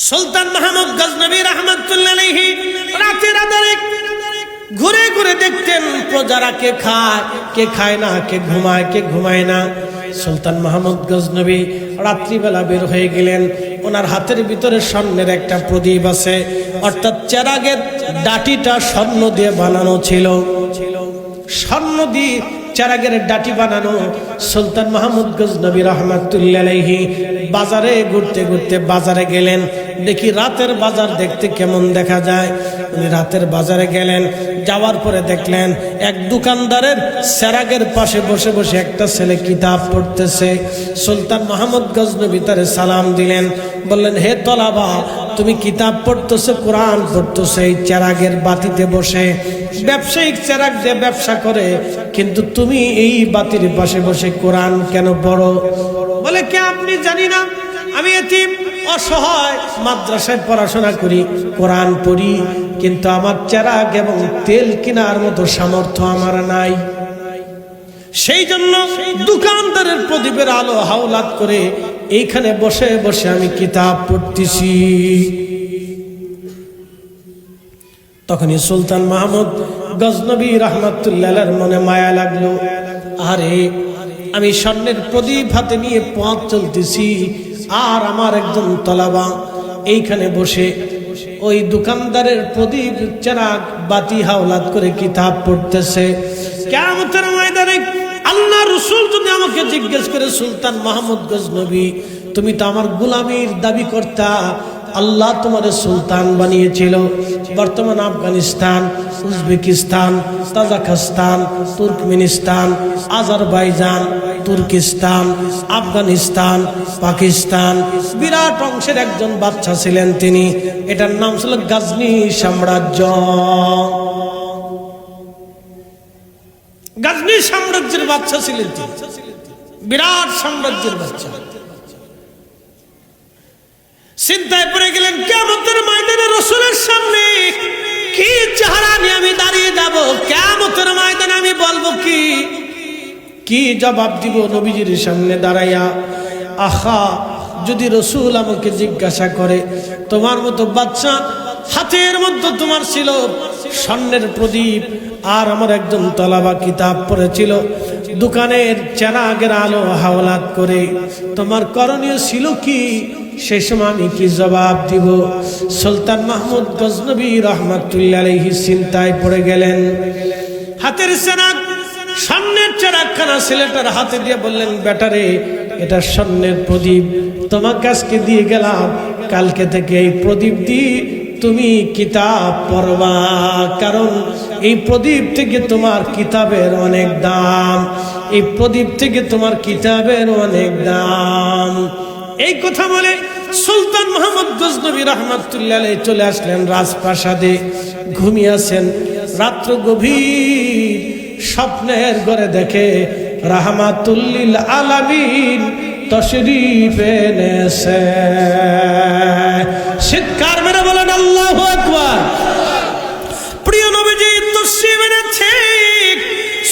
সুলতান মাহমুদ গজনবী রাহমাতুল্লাহ আলাইহি রাতের আঁধারে ঘুরে ঘুরে দেখতেন প্রজারা কে খায় না, কে ঘুমায় না। সুলতান মাহমুদ গজনবী রাত্রিবেলা বের হয়ে গেলেন। ওনার হাতের ভিতরে স্বর্ণের একটা প্রদীপ আছে, অর্থাৎ চেরাগের ডাটিটা স্বর্ণ দিয়ে বানানো ছিল। স্বর্ণ দিয়ে চেরাগের ডাটি বানানো। সুলতান মাহমুদ গজনবী রাহমাতুল্লাহ আলাইহি বাজারে ঘুরতে ঘুরতে বাজারে গেলেন। দেখি রাতের বাজার দেখতে কেমন দেখা যায়। উনি রাতের বাজারে গেলেন, যাওয়ার পরে দেখলেন এক দোকানদারের চেরাগের পাশে বসে বসে একটা ছেলে কিতাব পড়তেছে। সুলতান মাহমুদ গজনবী তারে সালাম দিলেন, বললেন, হে তলাবা, তুমি কিতাব পড়তেছো, কোরআন পড়তেছো এই চেরাগের বাতিতে বসে। ব্যবসায়িক চেরাগ দিয়ে ব্যবসা করে, কিন্তু তুমি এই বাতির পাশে বসে কোরআন কেন পড়ো? বলে, কে আপনি? জানি না, আমি এতিম অসহায়, মাদ্রাসায় পড়াশোনা করি, কোরআন পড়ি, কিন্তু আমার চেরাগ এবং তেল কেনার মতো সামর্থ্য আমার নাই। সেই জন্য দোকানদারের প্রদীপের আলো হাওলাত করে এইখানে বসে বসে আমি কিতাব পড়তেছি। তখনই সুলতান মাহমুদ গজনবী রাহমাতুল্লাহ আলাইহির মনে মায়া লাগলো। আরে, আমি স্বর্ণের প্রদীপ হাতে নিয়ে পথ চলতেছি, আর আমার একজন তলাবা এইখানে বসে ওই দোকানদারের প্রদীপ চেরাগ বাতি হাওলাত করে কিতাব পড়তেছে। কিয়ামতের ময়দানে আল্লাহ রাসূল যদি আমাকে জিজ্ঞেস করে, সুলতান মাহমুদ গজনবী, তুমি তো আমার গোলামীর দাবি করতা, আল্লাহ তোমারে সুলতান বানিয়েছিল। বর্তমান Afghanistan, Uzbekistan, Tajikistan, Turkmenistan, Azerbaijan, Turkistan, Afghanistan, Pakistan, বিরাট অংশের একজন বাদশা ছিলেন তিনি। এটার নাম ছিল গাজনি সাম্রাজ্য। গাজনি সাম্রাজ্যের বাদশা ছিলেন তিনি, বিরাট সাম্রাজ্যের বাদশা। চিন্তায় পড়ে গেলেন, কিয়ামতের ময়দানে রাসূলের সামনে কি চেহারা নিয়ে আমি দাঁড়িয়ে যাব? কিয়ামতের ময়দানে আমি বলবো কি জবাব দিব নবীজির সামনে দাঁড়াইয়া? আহা, যদি রাসূল আমাকে জিজ্ঞাসা করে, তোমার মতো বাদশা হাতের মধ্যে তোমার ছিল স্বর্ণের প্রদীপ, আর আমার একজন তলাবা কিতাব পড়েছিল, দোকানের চেরাগের আলো হাওলাত করে, তোমার করণীয় ছিল কি? সেই সময় আমি কি জবাব দিব? সুলতান মাহমুদ গজনবী রাহমাতুল্লাহ আলাইহি চিন্তায় পড়ে গেলেন। হাতের চেরাগ, স্বর্ণের চেরাগখানা ছেলেটার হাতে দিয়ে বললেন, বেটারে, এটা স্বর্ণের প্রদীপ, তোমার কাছকে দিয়ে গেলাম, কালকে থেকে এই প্রদীপ দিয়ে তুমি কিতাব পড়বা, কারণ এই প্রদীপ থেকে তোমার কিতাবের অনেক দাম, এই প্রদীপ থেকে তোমার কিতাবের অনেক দাম। এই কথা বলে সুলতান মাহমুদ গজনবী রাহমাতুল্লাহ আলাইহি চলে আসলেন রাজপ্রাসাদে। ঘুমিয়ে আছেন, রাত্র গভীর, স্বপ্নের ঘরে দেখে রাহমাতুল লিল আলামিন তশরীফ এনেছে। চিৎকার মেরে বলেন আল্লাহু আকবার। প্রিয় নবীজি তশরীফ এনেছে।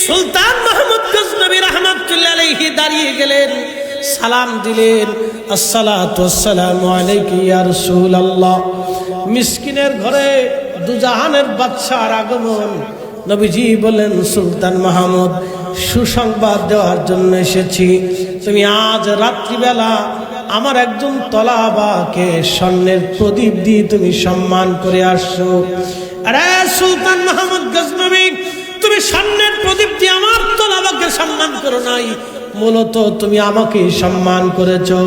সুলতান মাহমুদ গজনবী রাহমাতুল্লাহ আলাইহি দাঁড়িয়ে গেলেন, সালাম দিলেন, আসসালাতু ওয়াসসালামু আলাইকা ইয়া রাসূলুল্লাহ। মিসকিনের ঘরে দুজাহানের বাদশার আগমন। নবীজি বলেন, সুলতান মাহমুদ, সুসংবাদ দেওয়ার জন্য এসেছি। তুমি আজ রাত্রিবেলা আমার একজন তলাবাকে স্বর্ণের প্রদীপ দিয়ে তুমি সম্মান করে আসছো। আরে সুলতান মাহমুদ গজনবী, তুমি স্বর্ণের প্রদীপ দিয়ে আমার তলাবাকে সম্মান করো নাই, মূলত তুমি আমাকে সম্মান করেছো।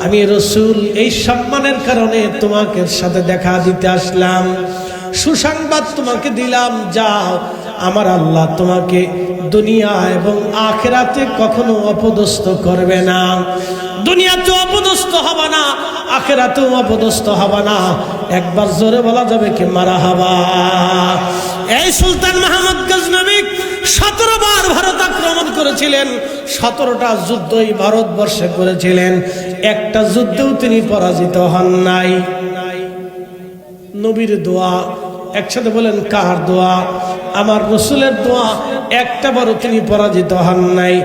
আমি রাসূল এই সম্মানের কারণে তোমাকে সাথে দেখা দিতে আসলাম, সুসংবাদ তোমাকে দিলাম, যাও, আমার আল্লাহ তোমাকে দুনিয়া এবং আখিরাতে কখনো অপদস্থ করবে না। দুনিয়াতে অপদস্থ হবে না, আখিরাতেও অপদস্থ হবে না। একবার জোরে বলা যাবে কি মারহাবা। এই সুলতান মাহমুদ গজনবী 17 বার ভারত আক্রমণ করেছিলেন, 17টা যুদ্ধই ভারতবর্ষে করেছিলেন, একটা যুদ্ধেও তিনি পরাজিত হন নাই। নবীর দোয়া, একসাথে বলেন কার দোয়া? আমার রাসূলের দোয়া। একটাবারও তিনি পরাজিত হন নাই,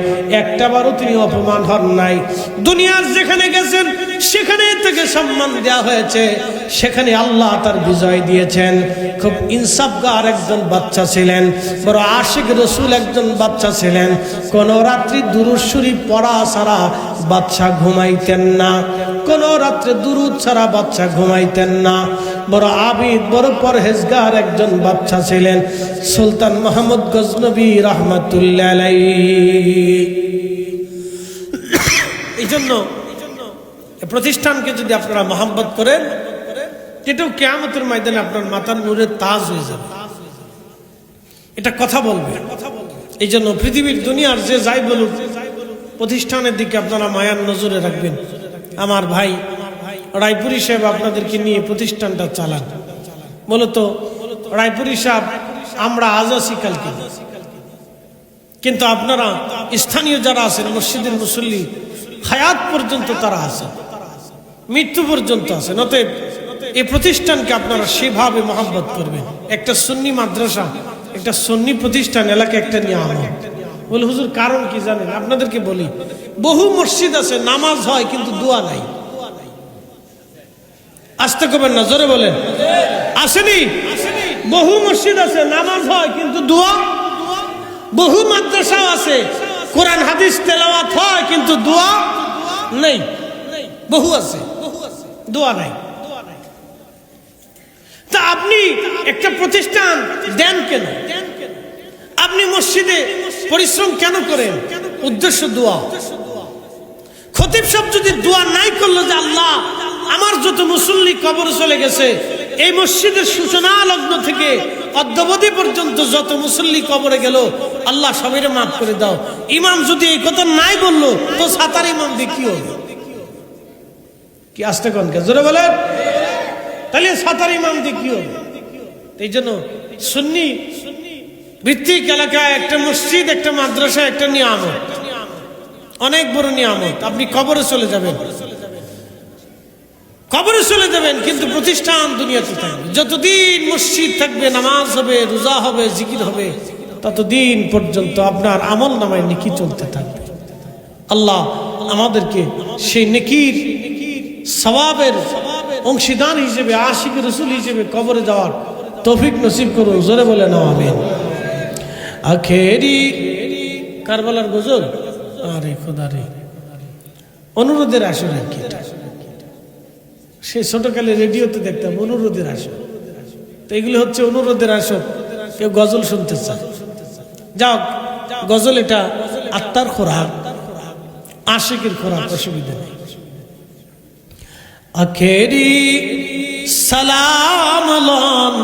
একটাবারও তিনি অপমান হন নাই। দুনিয়ার যেখানে গেছেন সেখানে থেকে সম্মান দেওয়া হয়েছে, সেখানে আল্লাহ তার বিজয় দিয়েছেন। খুব ইনসাফগার একজন বাচ্চা ছিলেন, বড় আশিক রসুল একজন বাচ্চা ছিলেন। কোন রাত্রি দুরূদ শরীফ পড়া ছাড়া বাচ্চা ঘুমাইতেন না, কোন রাত্রে দুরূদ ছাড়া বাচ্চা ঘুমাইতেন না। বড় আবিদ, বড় পরহেজগার একজন বাচ্চা ছিলেন সুলতান মাহমুদ গজনবী রহমাতুল্লাহ আলাইহি। এই জন্য প্রতিষ্ঠানকে যদি আপনারা মহব্বত করেন, এটাও কিয়ামতের ময়দানে আপনার মাথার নূরের তাজ হয়ে যাবে, এটা কথা বলবে। এই জন্য পৃথিবীর দুনিয়ার যে যাই বলুক, প্রতিষ্ঠানের দিকে আপনারা মায়ার নজরে রাখবেন। আমার ভাই রায়পুরি সাহেব আপনাদেরকে নিয়ে প্রতিষ্ঠানটা চালান। মূলত রায়পুরি সাহেব আমরা আজ আছি কালকে, কিন্তু আপনারা স্থানীয় যারা আছেন, মসজিদের মুসল্লি, হায়াত পর্যন্ত তারা আছে, মৃত্যু পর্যন্ত আছে। অতএব এই প্রতিষ্ঠানকে আপনারা সেভাবে মহব্বত করবেন। একটা সুন্নি মাদ্রাসা, একটা সুন্নি প্রতিষ্ঠান এলাকায় একটা নিয়ামত। বলে হুজুর কারণ কি জানেন? আপনাদেরকে বলি, বহু মসজিদ আছে নামাজ হয় কিন্তু দোয়া নাই। আসতে করবেন না, জোরে বলেন আসেনি? বহু মসজিদ আছে নামাজ হয় কিন্তু দোয়া, বহু মাদ্রাসা আছে কোরআন হাদিস তেলাওয়াত হয় কিন্তু দোয়া নেই। বহু আছে, দোয়া নাই। তা আপনি একটা প্রতিষ্ঠান দেন কেন? আপনি মসজিদে পরিশ্রম কেন করেন? উদ্দেশ্য দোয়া। খতিব সাহেব যদি দোয়া নাই করলো যে আল্লাহ আমার যত মুসল্লি কবরে চলে গেছে, এই মসজিদের সূচনা লগ্ন থেকে অদ্যাবধি পর্যন্ত যত মুসল্লি কবরে গেল, আল্লাহ সবাইরে মাফ করে দাও, ইমাম যদি এই কথা নাই বললো, তো সাতার ইমাম দিয়ে কি হবে? কি আসতে কনকে জোরে বলেন, তাহলে সাতার ইমাম দিয়ে কি হবে? এই জন্য সুন্নি ভিত্তিক এলাকায় একটা মসজিদ, একটা মাদ্রাসা, একটা নিয়ামত, অনেক বড় নিয়ামত। আপনি কবরে চলে যাবেন, কবরে চলে যাবেন, কিন্তু প্রতিষ্ঠান দুনিয়াতে থাকবে। যতদিন মসজিদ থাকবে, নামাজ হবে, রোজা হবে, জিকির হবে, ততদিন পর্যন্ত আপনার আমল নামায় নেকি চলতে থাকবে। আল্লাহ আমাদেরকে সেই নেকির সওয়াবের অংশীদার হিসেবে, আশিক রসুল হিসেবে কবরে যাওয়ার তৌফিক নসিব করুন। জোরে বলে নাও আমিন। আখেরি কারবালার গজল, আরে খোদা রে, অনুরোধের আসর আর কি, সে ছোটকালে রেডিওতে দেখতাম অনুরোধের আসর। তো এগুলো হচ্ছে অনুরোধের আসর, কেউ গজল শুনতে চায়, যাও গজল এটা আত্মার খোরাক, আশিকের খোরাক, অসুবিধা নেই। আখেরি সালাম লন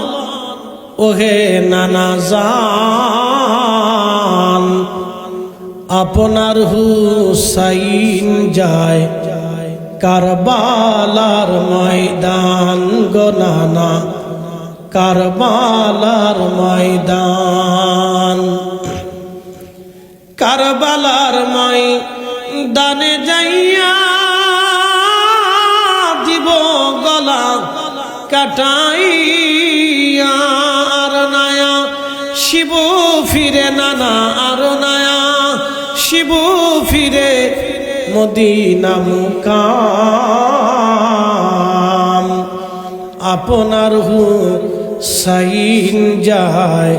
ওহে নানা জান, আপনার হুসাইন যায় কারবালার ময়দান গো নানা, কারবালার ময়দান। কারবালার ময়দানে যাইয়া দিব গলা কাটাইয়া, আর নায়া শিব ফিরে নানা, আর নায়া শিব ফিরে মদিনা মুকাম, আপনার হুসাইন যায়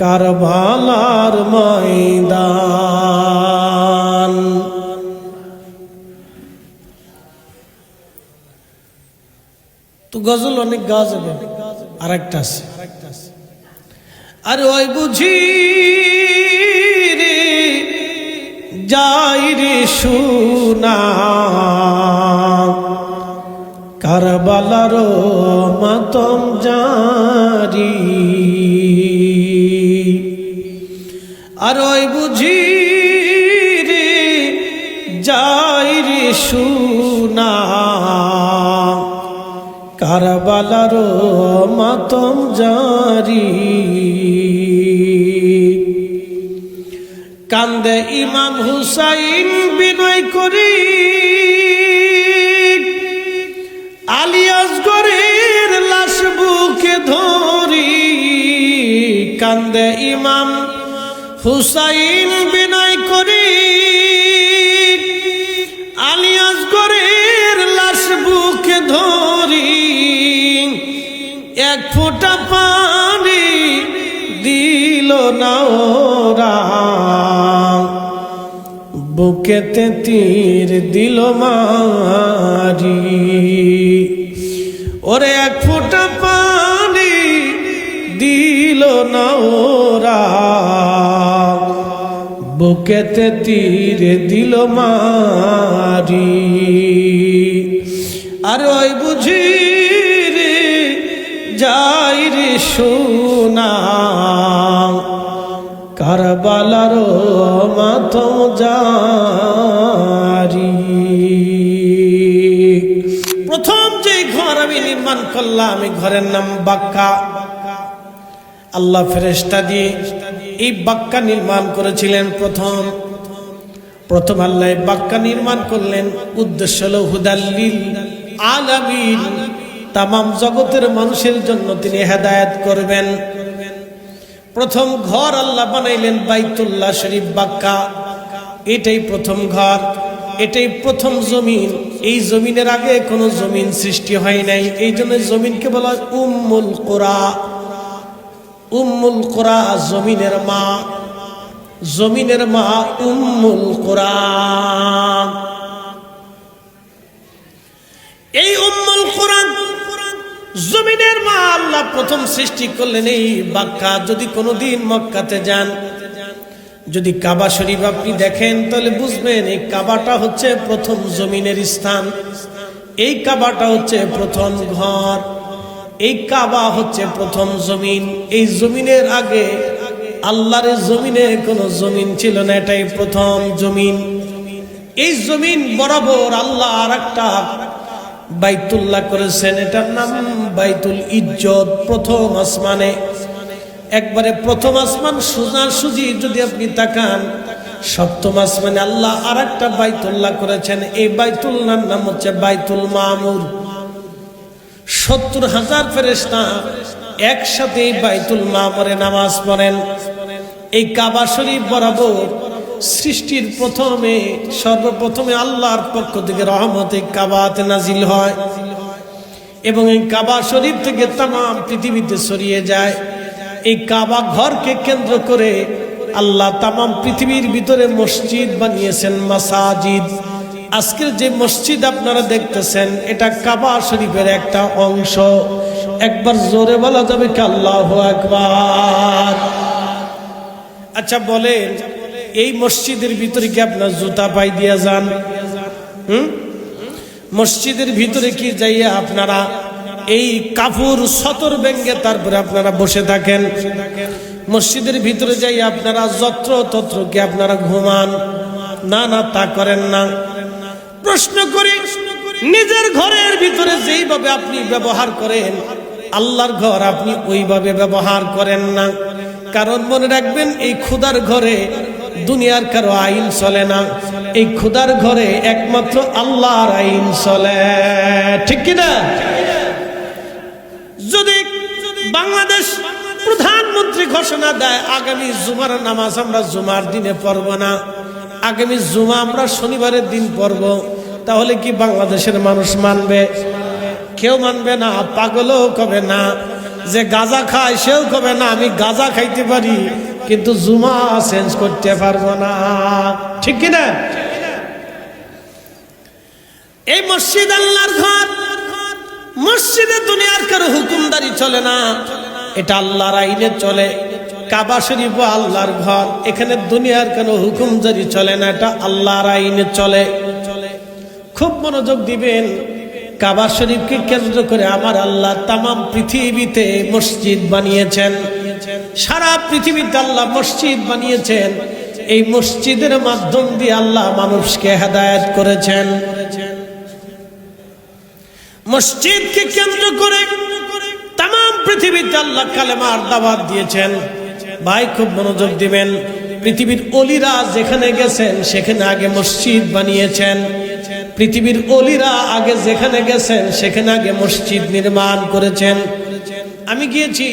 কারবালার ময়দান। তো গজল অনেক গাওয়া যাবে, আর একটা আছে, আর ওই বুঝি রে যাই রে শুনা, কারবালার মাতম জারি, আর ওই বুঝি রে যাই রে শুনা, কারবালার মাতম জারি। কান্দে ইমাম হুসাইন বিনয় করি, আলিয়াসগরের লাশ বুকে ধরি। কান্দে ইমাম হুসাইন বিনয় করি, আলিয়াসগরের ধরি এক ফোঁটা পানি দিল না ওরা, বুকেতে তীর দিল মারি। ওরে এক ফোঁটা পানি দিল না ওরা, বুকেতে তীর দিল মারি। আর ওই বুঝি রে যাই রে সোনা, কারবালার মাতম জারি। প্রথম যে ঘর আমি নির্মাণ করলাম এই ঘরের নাম বাক্কা। আল্লাহ ফেরেশতা দিয়ে এই বাক্কা নির্মাণ করেছিলেন। প্রথম আল্লাহ বাক্কা নির্মাণ করলেন, উদ্দেশ্য হলো হুদাল্লিল আলামিন, তামাম জগতের মানুষের জন্য তিনি হেদায়েত করবেন। প্রথম ঘর আল্লাহ বানাইলেন বাইতুল্লাহ শরীফ বাক্কা। এটাই প্রথম ঘর, এটাই প্রথম জমিন। এই জমিনের আগে কোনো জমিন সৃষ্টি হয় নাই, এই জন্য জমিনকে বলা হয় উম্মুল কুরা। উম্মুল কুরা জমিনের মা, জমিনের মা উম্মুল কুরা। এই উম্মুল কুরা জমিনের মা আল্লাহ প্রথম সৃষ্টি করলেন এই বাক্কা। যদি কোনোদিন মক্কাতে যান, যদি কাবা শরীফ আপনি দেখেন, তাহলে বুঝবেন এই কাবাটা হচ্ছে প্রথম জমিনের স্থান, এই কাবাটা হচ্ছে প্রথম ঘর, এই কাবা হচ্ছে প্রথম জমিন। এই জমিনের আগে আল্লাহর জমিনে কোনো জমিন ছিল না, এটাই প্রথম জমিন। এই জমিন বরাবর আল্লাহ আর একটা বাইতুল্লাহ করেছেন, এটার নাম বাইতুল ইজ্জত। প্রথম আসমানে, একবারে প্রথম আসমান সোজাসুজি যদি আপনি তাকান, সপ্তম আসমানে আল্লাহ আর একটা বাইতুল্লাহ করেছেন। এই বাইতুল্লাহর নাম হচ্ছে বাইতুল মামুর। ৭০,০০০ ফেরেশতা একসাথে এই বাইতুল মামুরে নামাজ পড়েন। এই কাবা শরীফ বরাবর সৃষ্টির সর্বপ্রথমে আল্লাহর পক্ষ থেকে রহমতে কাবাতে নাজিল হয় এবং এই কাবা শরীফ থেকে তামাম পৃথিবীতে ছড়িয়ে যায়। এই কাবা ঘরকে কেন্দ্র করে আল্লাহ তামাম পৃথিবীর ভিতরে মসজিদ বানিয়েছেন, মাসাজিদ। আজকের যে মসজিদ আপনারা দেখতেছেন, এটা কাবা শরীফের একটা অংশ। একবার জোরে বলা যাবে কি আল্লাহু আকবার? আচ্ছা বলেন, এই মসজিদের ভিতরে কি আপনার জুতা পাই দিয়া যান? মসজিদের ভিতরে কি যাইয়া আপনারা এই কাপড় সতর ব্যঙ্গে তারপরে আপনারা বসে থাকেন? মসজিদের ভিতরে যাই আপনারা যত্র তত্র কি আপনারা ঘুমান? না না, তা করেন না। প্রশ্ন করি, নিজের ঘরের ভিতরে যেইভাবে আপনি ব্যবহার করেন, আল্লাহর ঘর আপনি ওইভাবে ব্যবহার করেন না। কারণ মনে রাখবেন, এই খোদার ঘরে দুনিয়ার কারো আইন চলে না, এই খোদার ঘরে একমাত্র আল্লাহর আইন চলে। ঠিক কিনা? যদি বাংলাদেশ প্রধানমন্ত্রী ঘোষণা দেয় আগামী জুমার নামাজ আমরা জুমার দিনে পড়ব না, আগামী জুমা আমরা শনিবারের দিন পড়ব, তাহলে কি বাংলাদেশের মানুষ মানবে? কেউ মানবে না। পাগলও কবে না, যে গাঁজা খায় সেও কবে না আমি গাঁজা খাইতে পারি কিন্তু জুমা চেঞ্জ করতে পারবো না। ঠিক কিনা? এই মসজিদ আল্লাহর ঘর, মসজিদে দুনিয়ার কারো হুকুমদারি চলে না, এটা আল্লাহর আইনে চলে। কাবা শরীফ আল্লাহর ঘর, এখানে দুনিয়ার কোনো হুকুমদারি চলে না, এটা আল্লাহর আইনে চলে। খুব মনোযোগ দিবেন, কাবা শরীফকে কেন্দ্র করে আমার আল্লাহ তামাম পৃথিবীতে মসজিদ বানিয়েছেন। সারা পৃথিবীতে আল্লাহ মসজিদ বানিয়েছেন। এই মসজিদের মাধ্যম দিয়ে আল্লাহ মানুষকে হেদায়েত করেছেন। মসজিদকে কেন্দ্র করে তামাম পৃথিবীতে আল্লাহ কালেমার দাওয়াত দিয়েছেন। ভাই খুব মনোযোগ দিবেন, পৃথিবীর অলিরা যেখানে গেছেন সেখানে আগে মসজিদ বানিয়েছেন। পৃথিবীর অলিরা আগে যেখানে গেছেন সেখানে আগে মসজিদ নির্মাণ করেছেন। আমি গিয়েছি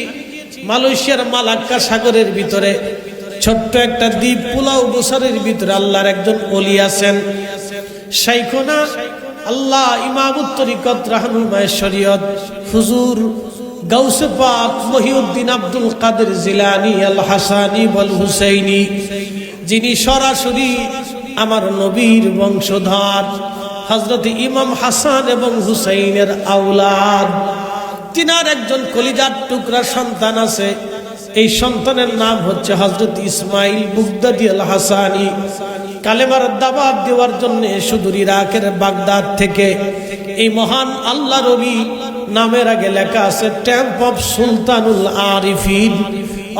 মালয়েশিয়ার মালাক্কা সাগরের ভিতরে ছোট্ট একটা দ্বীপ পুলাউ বসারের ভিতরে আল্লাহর একজন অলি আছেন, শাইখুনা আল্লাহ ইমামুত তরিকত রাহনুমায়ে শরীয়ত হুজুর গাউসে পাক মহিউদ্দিন আব্দুল কাদের জিলানী আল হাসানী ওয়াল হুসাইনী, যিনি সরাসরি আমার নবীর বংশধর হযরত ইমাম হাসান এবং হুসাইনের আওলাদ। তিনার একজন কলিজার টুকরা সন্তান আছে, এই সন্তানের নাম হচ্ছে হযরত ইসমাইল বুগদাদি আল হাসানী। কালেমার দাওয়াত দেওয়ার জন্য সুদূর ইরাকের বাগদাদ থেকে এই মহান আল্লাহর ওলি নামের আগে লেখা আছে ট্যাম্প অফ সুলতানুল আরিফিন,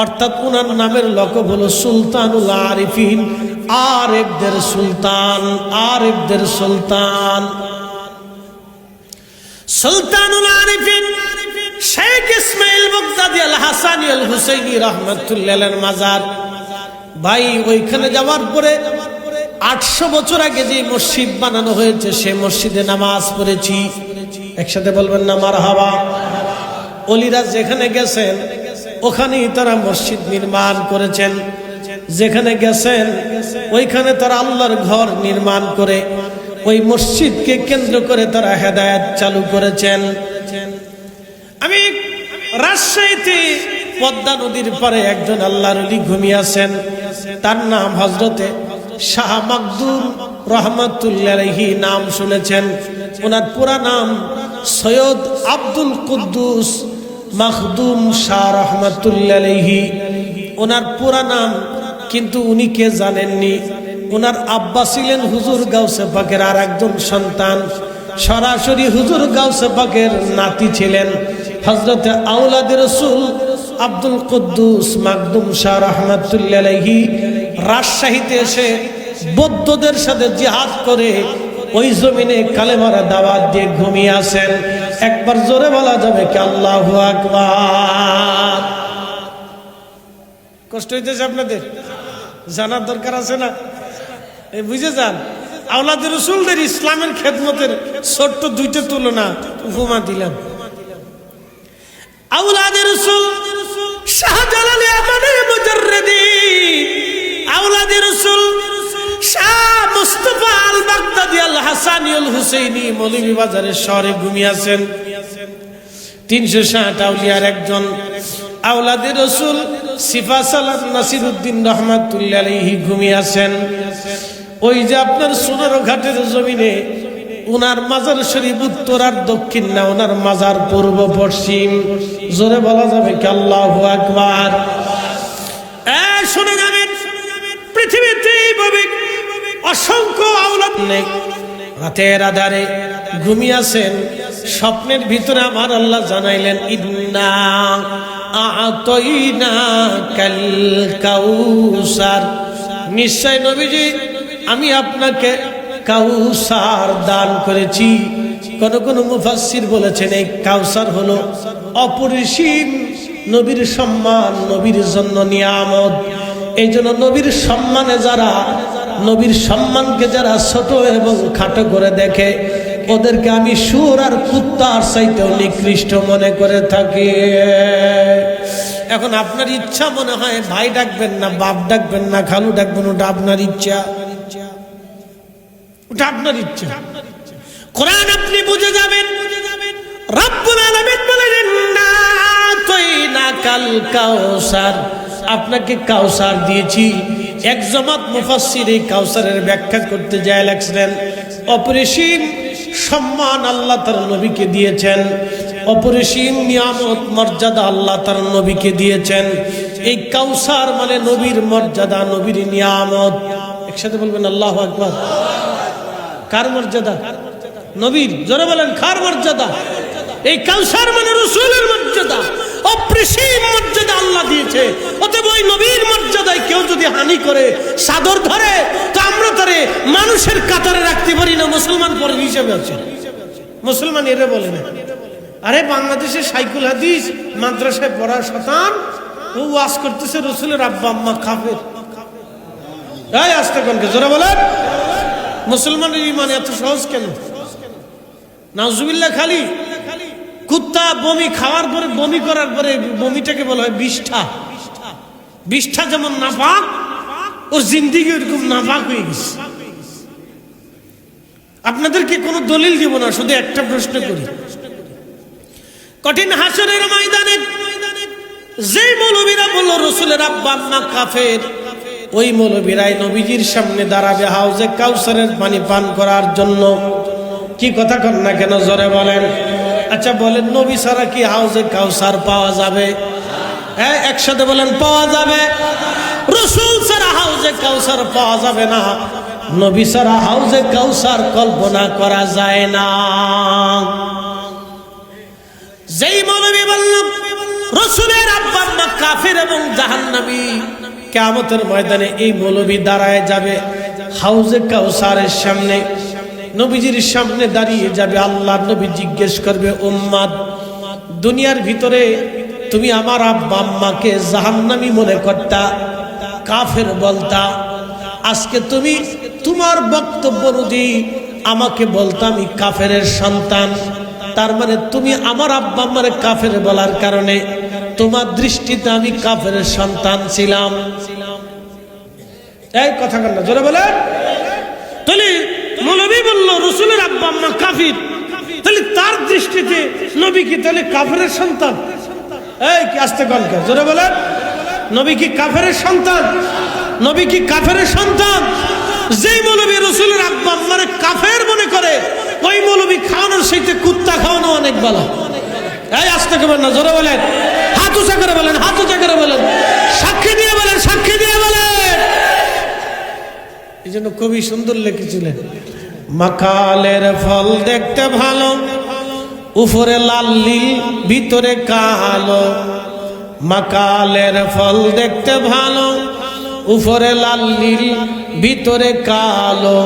অর্থাৎ ওনার নামের লকব হলো সুলতানুল আরিফিন, আরেফদের সুলতান, আরেফদের সুলতান। সুলতানুল আরিফিন শেখ ইসমাইল বুগদাদি আল হাসানী আল হুসাইনী রাহমাতুল্লাহ আলাইহির মাজার। ভাই ওইখানে যাওয়ার পরে 800 বছর আগে যে মসজিদ বানানো হয়েছে সে মসজিদে নামাজ পড়েছি। একসাথে বলবেন না মারহাবা। ওলিরা যেখানে গেছেন ওখানেই তারা মসজিদ নির্মাণ করেছেন, যেখানে গেছেন ওইখানে তারা আল্লাহর ঘর নির্মাণ করে ওই মসজিদকে কেন্দ্র করে তারা হেদায়েত চালু করেছেন। আমি রাজশাহীতে পদ্মা নদীর পারে একজন আল্লাহর ওলি ঘুমিয়ে আছেন, তার নাম হযরতে শাহ মাকদুম রহমাতুল্লাহ আলাইহি, নাম শুনেছেন। ওনার পুরা নাম সৈয়দ আব্দুল কুদ্দুস মাখদুম শাহ রহমাতুল্লাহ আলাইহি, ওনার পুরা নাম। কিন্তু উনি কে জানেননি? ওনার আব্বা ছিলেন হুজুর গাউসে পাকের আর একজন সন্তান, সরাসরি হুজুর গাউসে পাকের নাতি ছিলেন হযরতে আওলাদে রাসূল আব্দুল কুদ্দুস মাকদুম শাহ রহমাতুল্লাহ আলাইহি। রাজশাহীতে এসে বৌদ্ধদের সাথে জিহাদ করে ওই জমিনে কালেমার দাওয়াত দিয়ে ঘুমিয়ে আছেন। একবার জোরে বলা যাবে কি আল্লাহু আকবার? কষ্ট হইতেছে আপনাদের? জানার দরকার আছে না? এই বুঝে যান, আওলাদে রাসূলদের ইসলামের খেদমতের ছোট্ট দুইটা তুলনা উপমা দিলাম। আওলাদে রাসূল শাহজালালী আমানে মুজাররিদি, আওলাদে রাসূল শাহ মুস্তাফা আল বাগদাদি আল হাসানী আল হুসাইনী মৌলভীবাজারের শহরে ঘুমিয়ে আছেন। 360 আউলিয়ার একজন আওলাদে রাসূল সিফা সালাত নাসিরউদ্দিন রহমাতুল্লাহ আলাইহি ঘুমিয়ে আছেন। ওই যে আপনার সোনারো ঘাটের জমিনে ওনার মাজার শরীফ উত্তর আর দক্ষিণ না, ওনার মাজার পূর্ব পশ্চিম। জোরে বলা যাবে কি আল্লাহু আকবার? শুনে যাবেন, পৃথিবীতে এইভাবে অসংখ্য আওলাদ নেই, রাতের আধারে ঘুমিয়ে আছেন। স্বপ্নের ভিতরে আমার আল্লাহ জানাইলেন ইন্না আ'তাইনাকাল কাউসার, নিশ্চয় নবীজি আমি আপনাকে কাউসার দান করেছি। কোন মুফাসসির বলেছেন এই কাউসার হলো অপরিসীম নবীর সম্মান, নবীর জন্য নিয়ামত। এই জন্য নবীর সম্মানে যারা, নবীর সম্মানকে যারা ছোট এবং খাটো করে দেখে ওদেরকে আমি শুয়োর আর কুত্তার চাইতেও নিকৃষ্ট মনে করে থাকি। এখন আপনার ইচ্ছা মনে হয় ভাই ডাকবেন না, বাপ ডাকবেন না, খালু ডাকবেন, ওটা আপনার ইচ্ছা, ওটা আপনার ইচ্ছা। কোরআন আপনি বুঝে যাবেন, রব্বুল আলামিন বলেন ইন্না আ'তাইনাকাল কাউসার, আপনাকে কাউসার দিয়েছি। এক জামাত মুফাসসির এই কাউসারের ব্যাখ্যা করতে যায় লিখছেন অপরিসীম সম্মান আল্লাহ তার নবীকে দিয়েছেন, অপরিসীম নিয়ামত মর্যাদা আল্লাহ তার নবীকে দিয়েছেন। এই কাউসার মানে নবীর মর্যাদা, নবীর নিয়ামত। একসাথে বলবেন আল্লাহু আকবার। কার মর্যাদা? নবীর। জোরে বলেন কার মর্যাদা? এই কাউসার মানে রাসূলের মর্যাদা, অপরিসীম মর্যাদা আল্লাহ দিয়েছে। অতএব ওই নবীর মর্যাদায় কেউ যদি হানি করে, সাদর ধরে, তো আমরা তারে মানুষের কাতারে রাখতে পারি না, মুসলমান পরে হিসেবে আছে। মুসলমান এরে বলে না। আরে বাংলাদেশে সাইকুল হাদিস মাদ্রাসায় পড়ার শতান ও ওয়াজ করতেছে রাসূলের আব্বা আম্মা কাফের। এই আস্তে কোনকে জোরে বলেন, মুসলমানের ঈমান এত সহজ কেন? নাউজুবিল্লাহ। খালি কুত্তা বমি খাওয়ার পরে, বমি করার পরে বমিটাকে বলা হয় বিষ্ঠা। বিষ্ঠা যেমন নাপাক, ওর জিন্দিগি ওরকম নাপাক হয়ে গেছে। আপনাদেরকে কোনো দলিল দিব না, শুধু একটা প্রশ্ন করি। কঠিন হাসরের ময়দানে যে মৌলবীরা বলল রসুলের আব্বা আম্মা কাফের, ওই মৌলবীরাই নবীজির সামনে দাঁড়াবে হাউজে কাউসারের পানি পান করার জন্য। কি কথা কন না কেন, জোরে বলেন। আচ্ছা বলেন, নবী ছাড়া কি হাউজে কাউসার পাওয়া যাবে? হ্যাঁ, একসাথে বলেন, পাওয়া যাবে। রসুল ছাড়া হাউজে কাউসার পাওয়া যাবে না, নবী ছাড়া হাউজে কাউসার কল্পনা করা যায় না। যেই মৌলবী বলল রসুলের আব্বা আম্মা কাফের এবং জাহান্নামী, কিয়ামতের ময়দানে এই মৌলবী দাঁড়ায় যাবে হাউজে কাউসারের সামনে, নবীজির সামনে দাঁড়িয়ে যাবে। আল্লাহর নবী জিজ্ঞেস করবে, উম্মত, দুনিয়ার ভিতরে তুমি আমার আব্বা আম্মাকে জাহান্নামী মনে করতা, কাফের বলতা, আজকে তুমি তোমার বক্তব্য অনুযায়ী আমাকে বলতাম আমি কাফেরের সন্তান। তার মানে তুমি আমার আব্বা আম্মারে কাফের বলার কারণে তোমার দৃষ্টিতে আমি কাফের সন্তান ছিলাম। এই কথা বল না, জোরে বলেন। তাহলে মৌলবী বলল রসুলের আব্বা আম্মা কাফির, তাহলে তার দৃষ্টিতে নবী কি তাহলে কাফেরের সন্তান? এই কি আস্তে কলকে, জোরে বলেন। নবী কি কাফের সন্তান? নবী কি কাফের সন্তান? যেই মৌলবী রসুলের আব্বা আম্মারে কাফের মনে করে, ওই মৌলবী খাওয়ানোর সাথে কুত্তা খাওয়ানো অনেক ভালো। এই আস্তে করবেন না, জোরে বলেন। হাত উঁচা করে বলেন, হাত উঁচা করে বলেন, সাক্ষী দিয়ে বলেন, সাক্ষী দিয়ে বলেন। এই জন্য কবি সুন্দর লিখেছিলেন, মাকালের ফল দেখতে ভালো, উপরে লাল নীল ভিতরে কালো। মাকালের ফল দেখতে ভালো, উপরে লাল নীল ভিতরে কালো।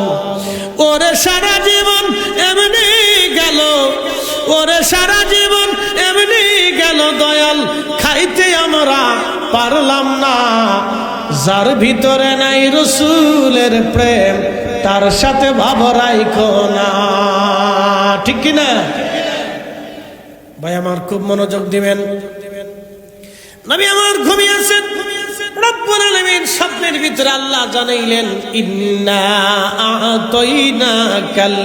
ওরে সারা জীবন এমনি গেল, ওরে সারা জীবন এমনি গেল দয়াল, খাইতে আমরা পারলাম না। যার ভিতরে নাই রসুলের প্রেম, তার সাথে ভাব রাইখো না। ঠিক কিনা ভাই? আমার খুব মনোযোগ দিবেন। নবী আমার ঘুমিয়েছেন, রব্বুল আলামিন স্বপ্নের ভিতরে আল্লাহ জানাইলেন, ইন্না আ'তাইনাকাল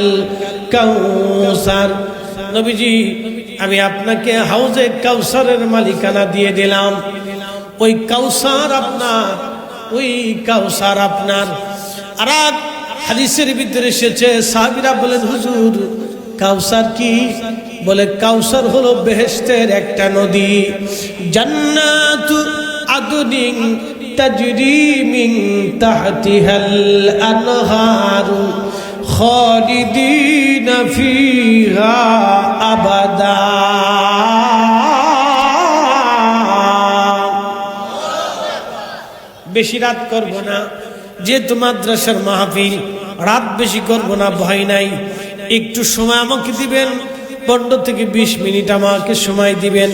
কাউসার। নবীজি, আমি আপনাকে হাউজে কাউসারের মালিকানা দিয়ে দিলাম। ওই কাউসার আপনার, ওই কাউসার আপনার। আর হাদিসের ভিতরে এসেছে, সাহাবীরা বলেন, হুজুর কাউসার কি? বলে, কাউসার হলো বেহেশতের একটা নদী, জান্নাতু আদনিন তাজরি মিন তাহতিহাল আনহারু খালিদিনা ফিহা আবাদা। বেশি রাত করব না, যেহেতু মাদ্রাসার মাহফিল, রাত বেশি করব না, ভয় নাই। একটু সময় আমাকে দিবেন, 15 থেকে 20 মিনিট আমাকে সময় দিবেন,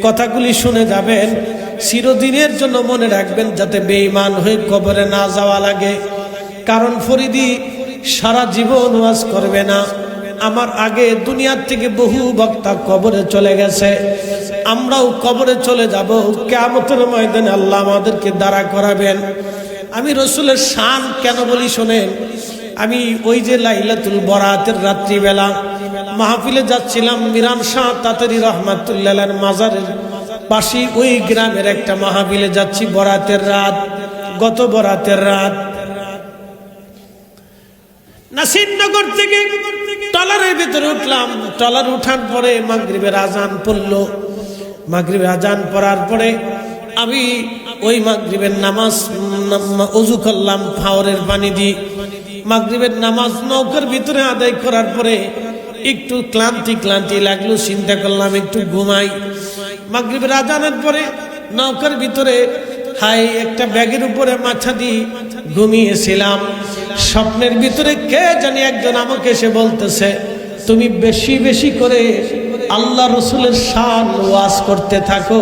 কথাগুলি শুনে যাবেন। চিরদিনের জন্য মনে রাখবেন, যাতে বেঈমান হয়ে কবরে না যাওয়া লাগে। কারণ ফরিদি সারা জীবন ওয়াজ করবে না। আমার আগে দুনিয়ার থেকে বহু বক্তা কবরে চলে গেছে, আমরাও কবরে চলে যাব। কিয়ামতের ময়দানে আল্লাহ আমাদেরকে দাঁড়া করাবেন। আমি রসুলের শান কেন বলি শোনেন। আমি ওই যে লাইলাতুল বরাতের রাত্রিবেলা মাহফিলে যাচ্ছিলাম, মিরান শাহ তাতারি রহমাতুল্লাহর মাজারের পাশে ওই গ্রামের একটা মাহফিলে যাচ্ছি, বরাতের রাত, গত বরাতের রাত। নাসিরনগর থেকে টলারের ভিতরে উঠলাম। টলার উঠার পরে মাগরিবের আজান পড়লো। মাগরিবের আজান পড়ার পরে আমি ওই মাগরিবের নামাজ ওযু করলাম ফাওয়ারের পানি দিয়ে। মাগরিবের নামাজ নৌকার ভিতরে আদায় করার পরে একটু ক্লান্তি লাগলো, চিন্তা করলাম একটু ঘুমাই। মাগরিবের আজানের পরে নৌকার ভিতরে একটা ব্যাগের উপরে মাথা দিয়ে ঘুমিয়েছিলাম। স্বপ্নের ভিতরে কে জানি একজন আমাকে এসে বলতেছে, তুমি বেশি বেশি করে আল্লাহ রসুলের শান ওয়াজ করতে থাকো,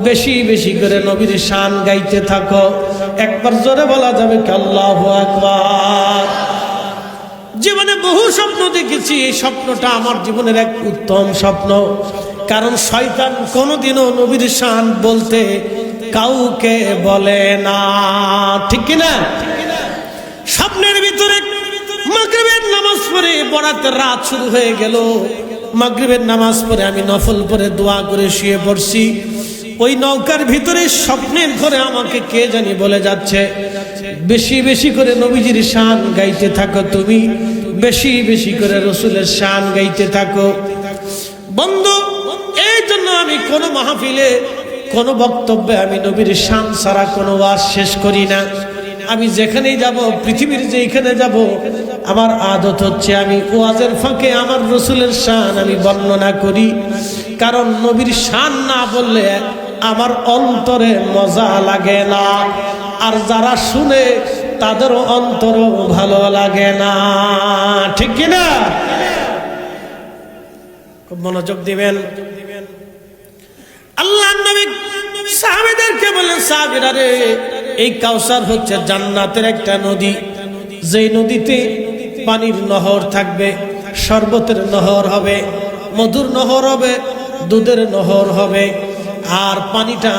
বেশি বেশি করে নবীর শান গাইতে থাকো। একবার জোরে বলা যাবে কি আল্লাহু আকবার। জীবনে বহু স্বপ্ন দেখেছি, এই স্বপ্নটা আমার জীবনের এক উত্তম স্বপ্ন। কারণ শয়তান কোনোদিনও নবীর শান বলতে কাউকে বলে না, ঠিক কিনা? স্বপ্নের ভিতরে মাগরিবের নামাজ পড়ে বরাতের রাত শুরু হয়ে গেল। মাগরিবের নামাজ পড়ে আমি নফল পড়ে দোয়া করে শুয়ে পড়ছি। ওই নৌকার ভিতরে স্বপ্নের ঘরে আমাকে কে জানি বলে যাচ্ছে, বেশি বেশি করে নবীজির শান গাইতে থাকো, তুমি বেশি বেশি করে রসুলের শান গাইতে থাকো। বন্ধু, এই জন্য আমি কোনো মাহফিলে কোনো বক্তব্যে আমি নবীর শান ছাড়া কোনো ওয়াজ শেষ করি না। আমি যেখানেই যাব, পৃথিবীর যেখানে যাব, আমার আদত হচ্ছে আমি ওয়াজের ফাঁকে আমার রসুলের শান আমি বর্ণনা করি। কারণ নবীর শান না বললে আমার অন্তরে মজা লাগে না, আর যারা শুনে তাদেরও অন্তরও ভালো লাগে না। ঠিক কিনা? খুব মনোযোগ দিবেন। আল্লাহ নবী সাহাবীদেরকে বলেন, সাহাবীরা রে, এই কাউসার হচ্ছে জান্নাতের একটা নদী, যেই নদীতে পানির নহর থাকবে, শরবতের নহর হবে, মধুর নহর হবে, দুধের নহর হবে। আর পানিটা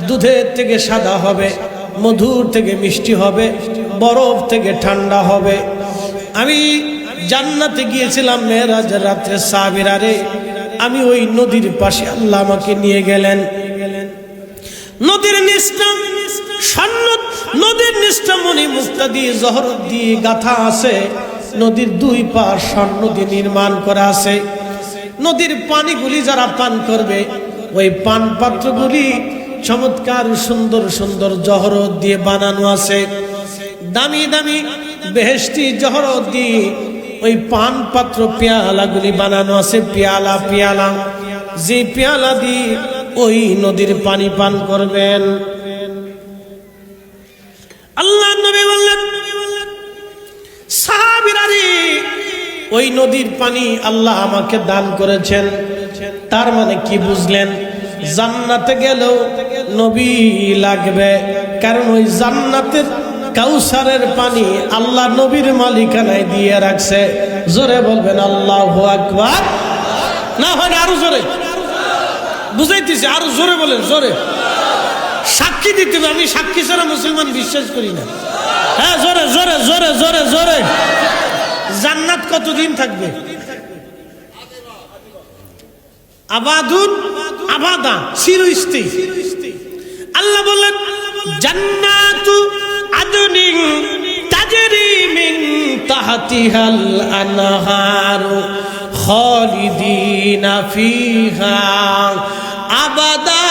দুধের থেকে সাদা হবে, মধুর থেকে মিষ্টি হবে, বরফ থেকে ঠান্ডা হবে। আমি জান্নাতে গিয়েছিলাম মেরাজের রাতে। সাহাবীরা রে, আমি ওই নদীর পাশে আল্লাহ আমাকে নিয়ে গেলেন। নদীর নিচটা সন্নত, নদীর নিচটা মণি মুক্তা দিয়ে জহরত দিয়ে গাথা আছে। নদীর দুই পার স্বর্ণ দিয়ে নির্মাণ করা আছে। নদীর পানিগুলি যারা পান করবে, ওই পান পাত্রগুলি চমৎকার সুন্দর সুন্দর জহরত দিয়ে বানানো আছে। দামি দামি বেহেশতি জহরত দিয়ে ওই পান পাত্র পেয়ালাগুলি বানানো আছে। পেয়ালা পেয়ালা, যে পেয়ালা দিয়ে ওই নদীর পানি পান করবেন। আল্লাহ নবী বললেন, সাহাবীরা রে, ওই নদীর পানি আল্লাহ আমাকে দান করেছেন। তার মানে কি বুঝলেন? জান্নাতে গেলেও নবী লাগবে, কারণ ওই জান্নাতের কাউসারের পানি আল্লাহ নবীর মালিকানায় দিয়ে রাখছে। জোরে বলবেন আল্লাহু আকবার। না হয় আরো জোরে বুঝাইতেছি, আরো জোরে বলেন, জোরে। সাক্ষী দিতে হবে, আমি সাক্ষী ছাড়া মুসলমান বিশ্বাস করি না। হ্যাঁ, জোরে জোরে জোরে জোরে জোরে। জান্নাত কতদিন থাকবে? আবাদুন আবাদা, চিরস্থায়ী। আল্লাহ বললেন, জান্নাতু আদনিন তাজরি মিন তাহতিহাল আনহারু খালিদিনা ফিহা আবাদা।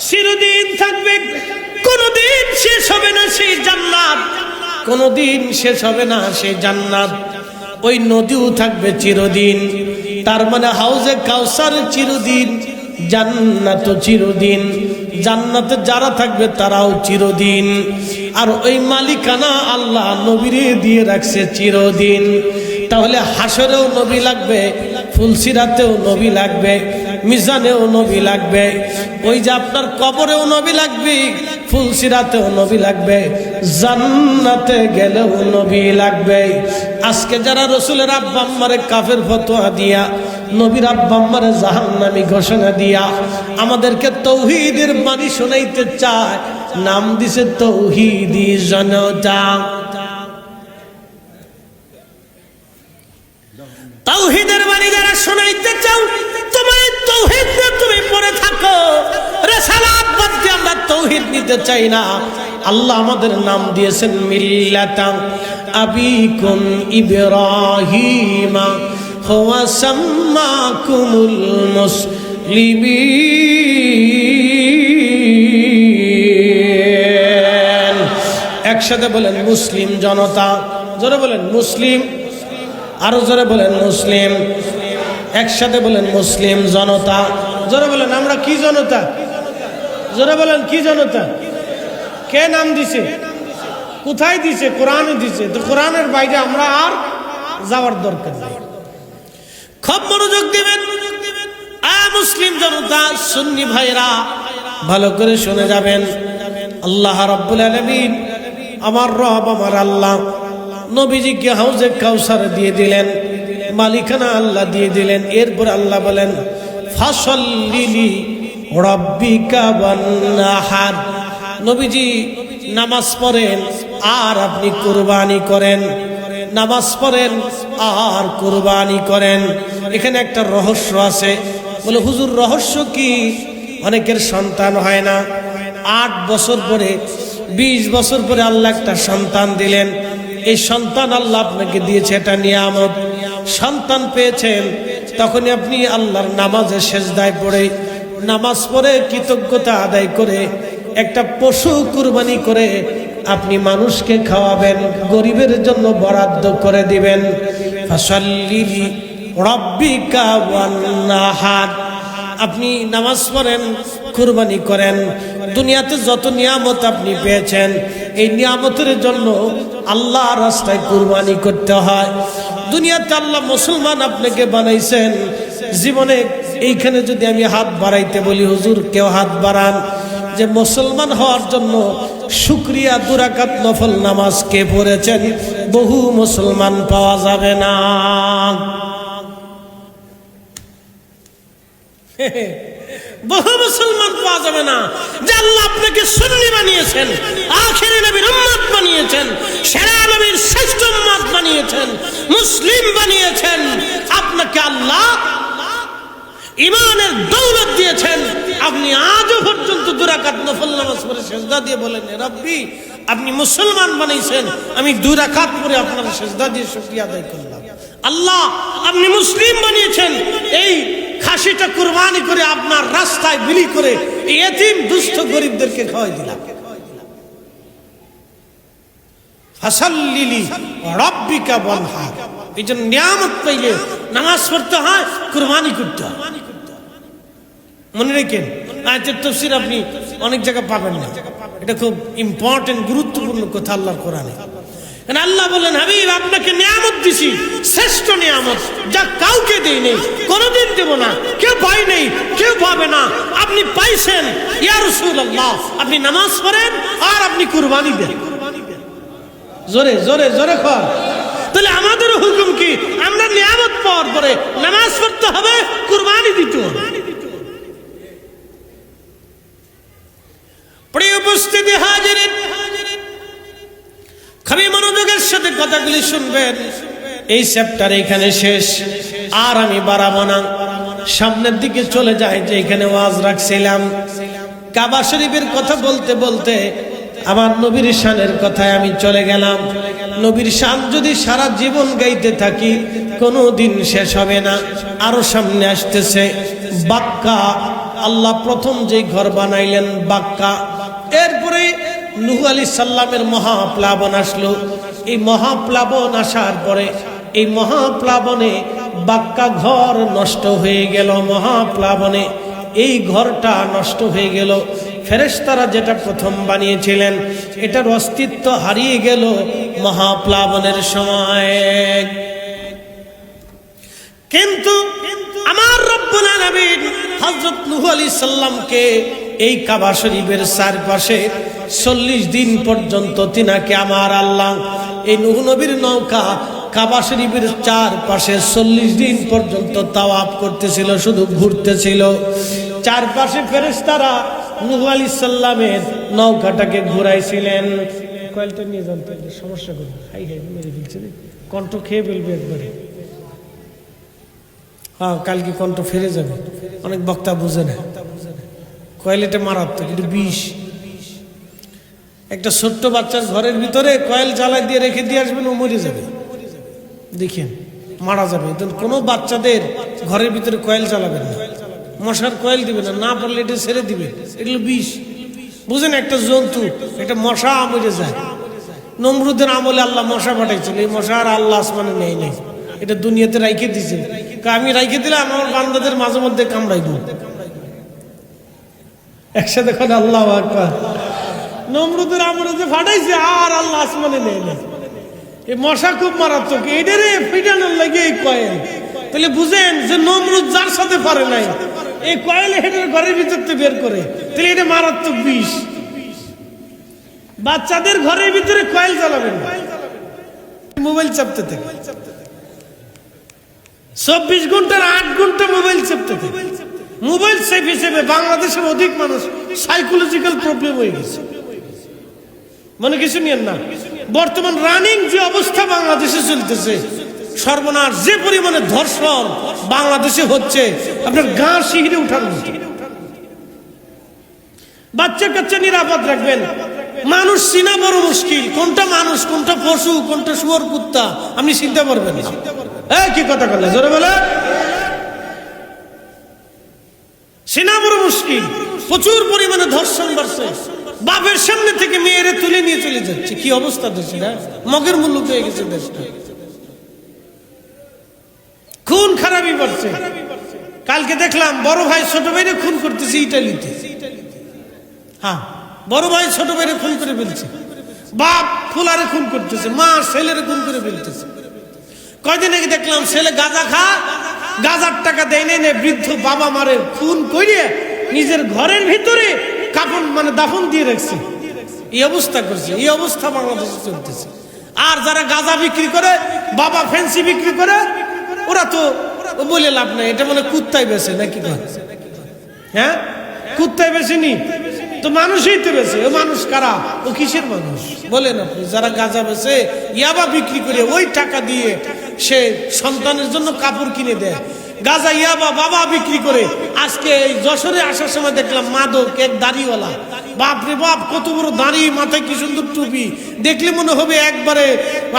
চিরদিন থাকবে, কোনদিন শেষ হবে না সেই জান্নাত, কোনদিন শেষ হবে না সেই জান্নাত। ওই নদীও থাকবে চিরদিন। তার মানে হাউজে কাউসার চিরদিন, জান্নাত চিরদিন। জান্নাতে যারা থাকবে তারাও চিরদিন। আর ওই মালিকানা আল্লাহ নবীরে দিয়ে রাখছে চিরদিন। তাহলে হাসরেও নবী লাগবে, ফুলসিরাতেও নবী লাগবে, মিজানেও নবী লাগবে, ওই যে আপনার কবরেও নবী লাগবে, ফুলসিরাতেও নবী লাগবে, জান্নাতে গেলেও নবী লাগবে। আজকে যারা রসুলের আব্বা আম্মারে কাফের ফতোয়া দিয়া, নবীর আব্বা আম্মারে জাহান্নামী ঘোষণা দিয়া আমাদেরকে তৌহিদের বাণী শোনাইতে চায়, নাম দিছে তৌহিদি জনতা। তাওহীদের বাণী যারা শোনাইতে চাও, তোমার তাওহীদ নিয়ে তুমি পড়ে থাকো। রিসালাত বাদ দিয়ে আমরা তাওহীদ নিতে চাই না। আল্লাহ আমাদের নাম দিয়েছেন মিল্লাতা আবিকুম ইব্রাহিমা হুয়া সাম্মাকুমুল মুসলিমিন। একসাথে বলেন মুসলিম জনতা। জোরে বলেন মুসলিম, আরো জোরে বলেন মুসলিম। একসাথে বলেন মুসলিম জনতা। জোরে বলেন আমরা কি জনতা? জোরে বলেন কি জনতা? কে নাম দিছে? কোথায় দিছে? কোরআনে দিছে। তো কোরআনের বাইরে আমরা আর যাওয়ার দরকার নেই। খুব মনোযোগ দিবেন মুসলিম জনতা, সুন্নি ভাইরা, ভালো করে শুনে যাবেন। আল্লাহ রাব্বুল আলামিন, আমার রব আমার আল্লাহ, নবীজিকে হাউজে কাউসার দিয়ে দিলেন, মালিকানা আল্লাহ দিয়ে দিলেন। এরপর আল্লাহ বলেন, ফাসল্লিলি রাব্বিকা ওয়ান্নাহার। নবীজি নামাজ পড়েন আর আপনি কুরবানি করেন, নামাজ পড়েন আর কুরবানি করেন। এখানে একটা রহস্য আছে। বলে হুজুর রহস্য কি? অনেকের সন্তান হয় না, 8 বছর পরে 20 বছর পরে আল্লাহ একটা সন্তান দিলেন। এই সন্তান আল্লাহ আপনাকে দিয়েছে, এটা নিয়ামত। সন্তান পেয়েছেন, তখনই আপনি আল্লাহর নামাজে সেজদায় পড়ে, নামাজ পড়ে কৃতজ্ঞতা আদায় করে একটা পশু কুরবানি করে আপনি মানুষকে খাওয়াবেন, গরিবের জন্য বরাদ্দ করে দিবেন। ফাসাল্লি রাব্বিকা ওয়ান্নাহার। আপনি নামাজ পড়েন, কুরবানি করেন। দুনিয়াতে যত নিয়ামত আপনি পেয়েছেন, এই নিয়ামতের জন্য আল্লাহর রাস্তায় কুরবানি করতে হয়। দুনিয়াতে আল্লাহ মুসলমান আপনাকে বানাইছেন। জীবনে এইখানে যদি আমি হাত বাড়াইতে বলি, হুজুর কেউ হাত বাড়ান, যে মুসলমান হওয়ার জন্য শুকরিয়া 2 রাকাত নফল নামাজ কে পড়েছেন? বহু মুসলমান পাওয়া যাবে না। বহু মুসলমান পাওয়া যাবে না যে আল্লাহ আপনাকে সুন্নি বানিয়েছেন, আখিরি নবীর উম্মত বানিয়েছেন, সেরা নবীর শ্রেষ্ঠ উম্মত বানিয়েছেন, মুসলিম বানিয়েছেন। আপনাকে আল্লাহ ঈমানের দৌলত দিয়েছেন। আপনি আজও পর্যন্ত 2 রাকাত নফল নামাজ পড়ে সিজদা দিয়ে বলেন, রব্বি আপনি মুসলমান বানাইছেন, আমি 2 রাকাত পড়ে আপনার সিজদা দিয়ে শুকরিয়া আদায় করলাম। আল্লাহ আপনি মুসলিম বানিয়েছেন, এই খাসিটা কুরবানি করে আপনার রাস্তায় বিলি করে এই এতিম দুস্থ গরিবদেরকে খাওয়াই দিলাম। ফাসাল্লি রাব্বিকা ওয়ানহার। এই জন্য নিয়ামত পাইলে নামাজ পড়তে হয়, কুরবানি করতে হয়। মনে রেখেন, আয়াতের তাফসীর আপনি অনেক জায়গায় পাবেন না। এটা খুব ইম্পর্টেন্ট, গুরুত্বপূর্ণ কথা আল্লাহর কোরআনে। আল্লাহ বলেন, হাবিব আপনাকে নিয়ামত দিছি, শ্রেষ্ঠ নিয়ামত, যা কাউকে দেই নেই, কোনোদিন দেব না, কেউ পাই নেই, কেউ পাবে না। আপনি পাইছেন, ইয়া রাসূলুল্লাহ। আপনি নামাজ পড়েন আর আপনি কুরবানি দেন। জোরে জোরে জোরে কর। তাহলে আমাদের হুকুম কি? আমরা নিয়ামত পাওয়ার পরে নামাজ পড়তে হবে, কুরবানি দিতে হবে। প্রিয় উপস্থিতি হাজিরিন, খুবই মনোযোগের সাথে কথাগুলি শুনবেন। এই চ্যাপ্টার এখানে শেষ, আর আমি বাড়াবো না, সামনের দিকে চলে যাই। যে এখানে ওয়াজ রাখছিলাম, কাবা শরীফের কথা বলতে বলতে আমার নবীর শানের কথায় আমি চলে গেলাম। নবীর শান যদি সারা জীবন গাইতে থাকি, কোনো দিন শেষ হবে না। আরো সামনে আসতেছে বাক্কা। আল্লাহ প্রথম যে ঘর বানাইলেন বাক্কা, এরপরে নূহ আলাইহিস সালামের মহাপ্লাবন আসলো। এই মহাপ্লাবন আসার পরে এই মহাপ্লাবনে বাক্কা ঘর নষ্ট হয়ে গেল। মহাপ্লাবনে এই ঘরটা নষ্ট হয়ে গেল। ফেরেশতারা যেটা প্রথম বানিয়েছিলেন, এটার অস্তিত্ব হারিয়ে গেল মহাপ্লাবনের সময়। কিন্তু আমার রব্বুল আলামিন হযরত নূহ আলাইহিস সালামকে এই কাবা শরীফের চারপাশে 40 দিন পর্যন্ত তিনাকে আমার আল্লাহ, এই নূহ নবীর নৌকা কাবা শরীফের চারপাশে 40 দিন পর্যন্ত তাওয়াফ করতেছিল, শুধু ঘুরতেছিল। চারপাশে ফেরেশতারা নূহ আলাইহিস সালামের নৌকাটাকে ঘুরাইছিলেন। কয়েলটা নিয়ে যান, সমস্যা করবে, হাই হাই মেরে দিচ্ছে, কণ্ঠ খেয়ে ফেলবে একবারে। হ্যাঁ, কালকে কণ্ঠ ফিরে যাবে, অনেক বক্তা বুঝে না। কয়েল এটা মারাত্মক, এটা বিষ। একটা ছোট্ট বাচ্চার ঘরের ভিতরে কয়েল জ্বালাই দিয়ে রেখে দিয়ে আসবেন, ও মরে যাবে, দেখেন মারা যাবে। কোনো বাচ্চাদের ঘরের ভিতরে কয়েল চালাবেন না, মশার কয়েল দিবেন না, না পারলে এটা ছেড়ে দিবেন, এগুলো বিষ। বুঝেন, একটা জন্তু, এটা মশা মরে যায়। নমরুদের আমলে আল্লাহ মশা পাঠাইছিল, এই মশা আর আল্লাহ আসমানে নেই নেই, এটা দুনিয়াতে রাইখে দিছে। আমি রাইখে দিলে আমার বান্দাদের মাঝে মধ্যে কামড়াইব। একসাথে এখন আল্লাহু আকবার। নমরুদের আমলে যে ফাটাইছে আর আল্লাহ আসমানে নেই না, এই মশা খুব মারাত্মক। এটারে ফিটানোর লাগে এই কয়েল। তাহলে বুঝেন যে নমরুদ যার সাথে পারে নাই, এই কয়েল হেঁটে ঘরের ভিতর থেকে বের করে, তাহলে এটা মারাত্মক বিষ। বাচ্চাদের ঘরের ভিতরে কয়েল চালাবেন না, মোবাইল চাপতে থাকে 24 ঘন্টার 8 ঘন্টা মোবাইল চাপতে থাকে। মোবাইল সেফ হিসেবে বাংলাদেশের অধিক মানুষ সাইকোলজিক্যাল প্রবলেম হয়ে গেছে। মনে কিছু নিয়েন না, বর্তমান রানিং যে অবস্থা বাংলাদেশে চলতেছে, সর্বনাশ, যে পরিমাণে ধর্ষণ বাংলাদেশে হচ্ছে, আপনার গা শিহরে উঠার মতো। বাচ্চা কাচ্চা নিরাপদ রাখবেন। মানুষ চিনা বড় মুশকিল, কোনটা মানুষ, কোনটা পশু, কোনটা শুয়োর কুত্তা আপনি চিনতে পারবেন না। কি কথা বলে, জোরে বলে, চিনা বড় মুশকিল। প্রচুর পরিমাণে ধর্ষণ বাড়ছে, বাপের সামনে থেকে মেয়েরে তুলে নিয়ে চলে যাচ্ছে। কি অবস্থা দেশের, মগের মূল্য পেয়ে গেছে দেশটা। খুন খারাপই বাড়ছে। কালকে দেখলাম বড় ভাই ছোট ভাইরে খুন করতেছে ইটালিতে। হ্যাঁ, বড় ভাই ছোট ভাইরে খুন করে ফেলছে, বাপ ফুলারে খুন করতেছে, মা ছেলেরে খুন করে ফেলতেছে। কয়দিন আগে দেখলাম ছেলে গাঁজা গাঁজার টাকা দেয় নেই, বৃদ্ধ বাবা মারে খুন করে নিজের ঘরের ভিতরে কাফন মানে দাফন দিয়ে রাখছে। এই অবস্থা করছে, এই অবস্থা বাংলাদেশে চলতেছে। আর যারা গাঁজা বিক্রি করে, বাবা ফ্যান্সি বিক্রি করে, ওরা তো বলে লাভ নাই, এটা মানে কুত্তায় বেছে নাকি? হ্যাঁ, কুত্তায় বেছেনি তো, মানুষই তো বেছে। ও মানুষ কারা, ও কিসের মানুষ বলেন আপনি? যারা গাঁজা বেছে, ইয়াবা বিক্রি করে ওই টাকা দিয়ে সে সন্তানের জন্য কাপড় কিনে দেয়। গাঁজা ইয়াবা বাবা বিক্রি করে। আজকে এই যশোরে আসার সময় দেখলাম মাদক এক দাড়িওয়ালা, বাপরে বাপ, কত বড় দাড়ি, মাথায় কি সুন্দর টুপি, দেখলে মনে হবে একবারে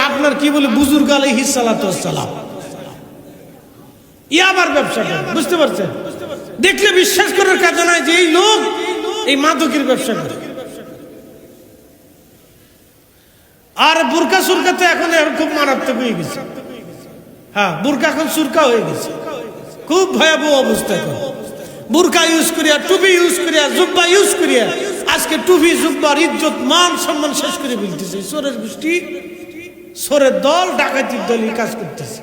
আপনার কি বলে বুজুর্গ আলাইহিস সালাতু ওয়াস সালাম। ইয়াবার ব্যবসা করে, বুঝতে পারছেন? দেখলে বিশ্বাস করার কাজ নয় যে এই লোক এই মাদকের ব্যবসা করে। আর বুরকা সুরকা তো এখন খুব মারাত্মক হয়ে গেছে। হ্যাঁ, বুরকা এখন সুরকা হয়ে গেছে, খুব ভয়াবহ অবস্থা। এখন বুরকা ইউজ করিয়া, টুপি ইউজ করিয়া, জুব্বা ইউজ করিয়া আজকে টুপি জুব্বার ইজ্জত মান সম্মান শেষ করে ফেলতেছে। চোরের গোষ্ঠী, চোরের দল, ডাকাতির দল এই কাজ করতেছে।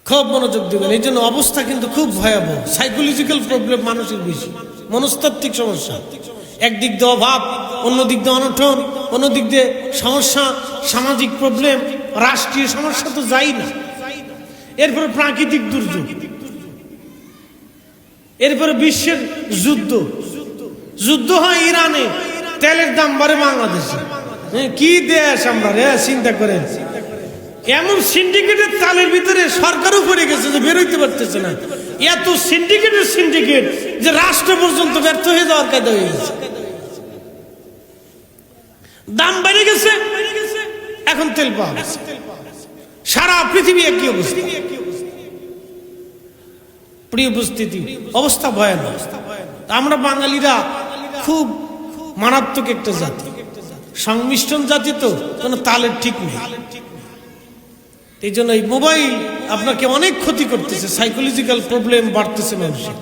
খুব মনোযোগ দিবেন, এই জন্য অবস্থা কিন্তু খুব ভয়াবহ। সাইকোলজিক্যাল প্রবলেম মানুষের বেশি, মনস্তাত্ত্বিক সমস্যা। একদিক দিয়ে অভাব, অন্য দিক দিয়ে অনটন, অন্য দিক দিয়ে সমস্যা, সামাজিক প্রবলেম, রাষ্ট্রীয় সমস্যা তো যাই না। এরপরে প্রাকৃতিক দুর্যোগ, এরপরে বিশ্বের যুদ্ধ হয় ইরানে, তেলের দাম বাড়ে বাংলাদেশে। কি দেশ আমরা রে, চিন্তা করেন। এমন সিন্ডিকেটের তালের ভিতরে সরকারও পড়ে গেছে যে বেরোইতে পারতেছে না। এত সিন্ডিকেট যে রাষ্ট্র পর্যন্ত ব্যর্থ হয়ে যাওয়ার কায়দা হয়ে গেছে। দাম বেড়ে গেছে, এখন তেল পাওয়া গেছে। সারা পৃথিবী একই অবস্থা। প্রিয় উপস্থিতি, অবস্থা ভয়ানক। আমরা বাঙালিরা খুব মারাত্মক একটা জাতি, সংমিশ্রণ জাতি, তো কোনো তালের ঠিক নেই। এই জন্য এই মোবাইল আপনাকে অনেক ক্ষতি করতেছে, সাইকোলজিক্যাল প্রবলেম বাড়তেছে মানুষের।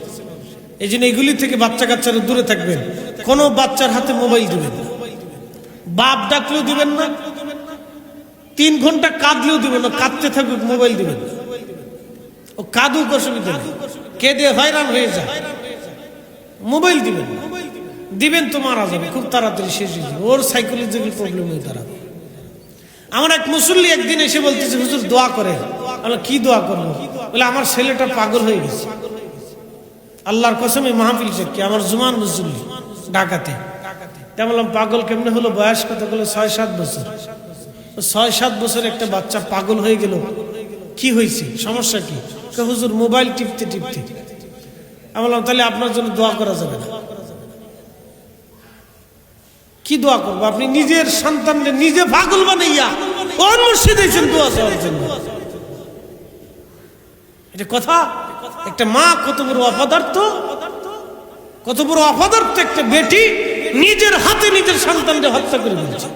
এই জন্য এগুলি থেকে বাচ্চা কাচ্চারা দূরে থাকবেন। কোনো বাচ্চার হাতে মোবাইল দিবেন না, বাপ ডাকলেও দিবেন না, 3 ঘন্টা কাঁদলেও দিবেন না, কাঁদতে থাকুক, মোবাইল দিবেন না। ও কাঁদুক, অসুবিধা নেই, কেঁদে হয়রান হয়ে যায়, মোবাইল দিবেন না। দিবেন তো মারা যাবে, খুব তাড়াতাড়ি শেষ হয়ে যাবে, ওর সাইকোলজিক্যাল প্রবলেম হয়ে দাঁড়াবে। আমার এক মুসল্লি একদিন এসে বলতেছে, হুজুর দোয়া করেন। আমরা কি দোয়া করবো? বলে আমার ছেলেটা পাগল হয়ে গেছে। আল্লাহর কসমে মাহফিল কি আমার জুমান মুসল্লি ঢাকাতে। বললাম পাগল কেমনে হলো, বয়স কত? বলে 6-7 বছর। 6-7 বছর একটা বাচ্চা পাগল হয়ে গেল, কি হয়েছে, সমস্যা কি? হুজুর মোবাইল টিপতে টিপতে। আমি বললাম তাহলে আপনার জন্য দোয়া করা যাবে না। কি দোয়া করবো? আপনি নিজের সন্তানকে নিজে পাগল বানাইয়া ওর মসজিদে এসেছেন দোয়া চাওয়ার জন্য। এটা কথা? একটা মা কত বড় অপদার্থ, কত বড় অপদার্থ একটা বেটি নিজের হাতে নিজের সন্তানকে হত্যা করে দিয়েছে।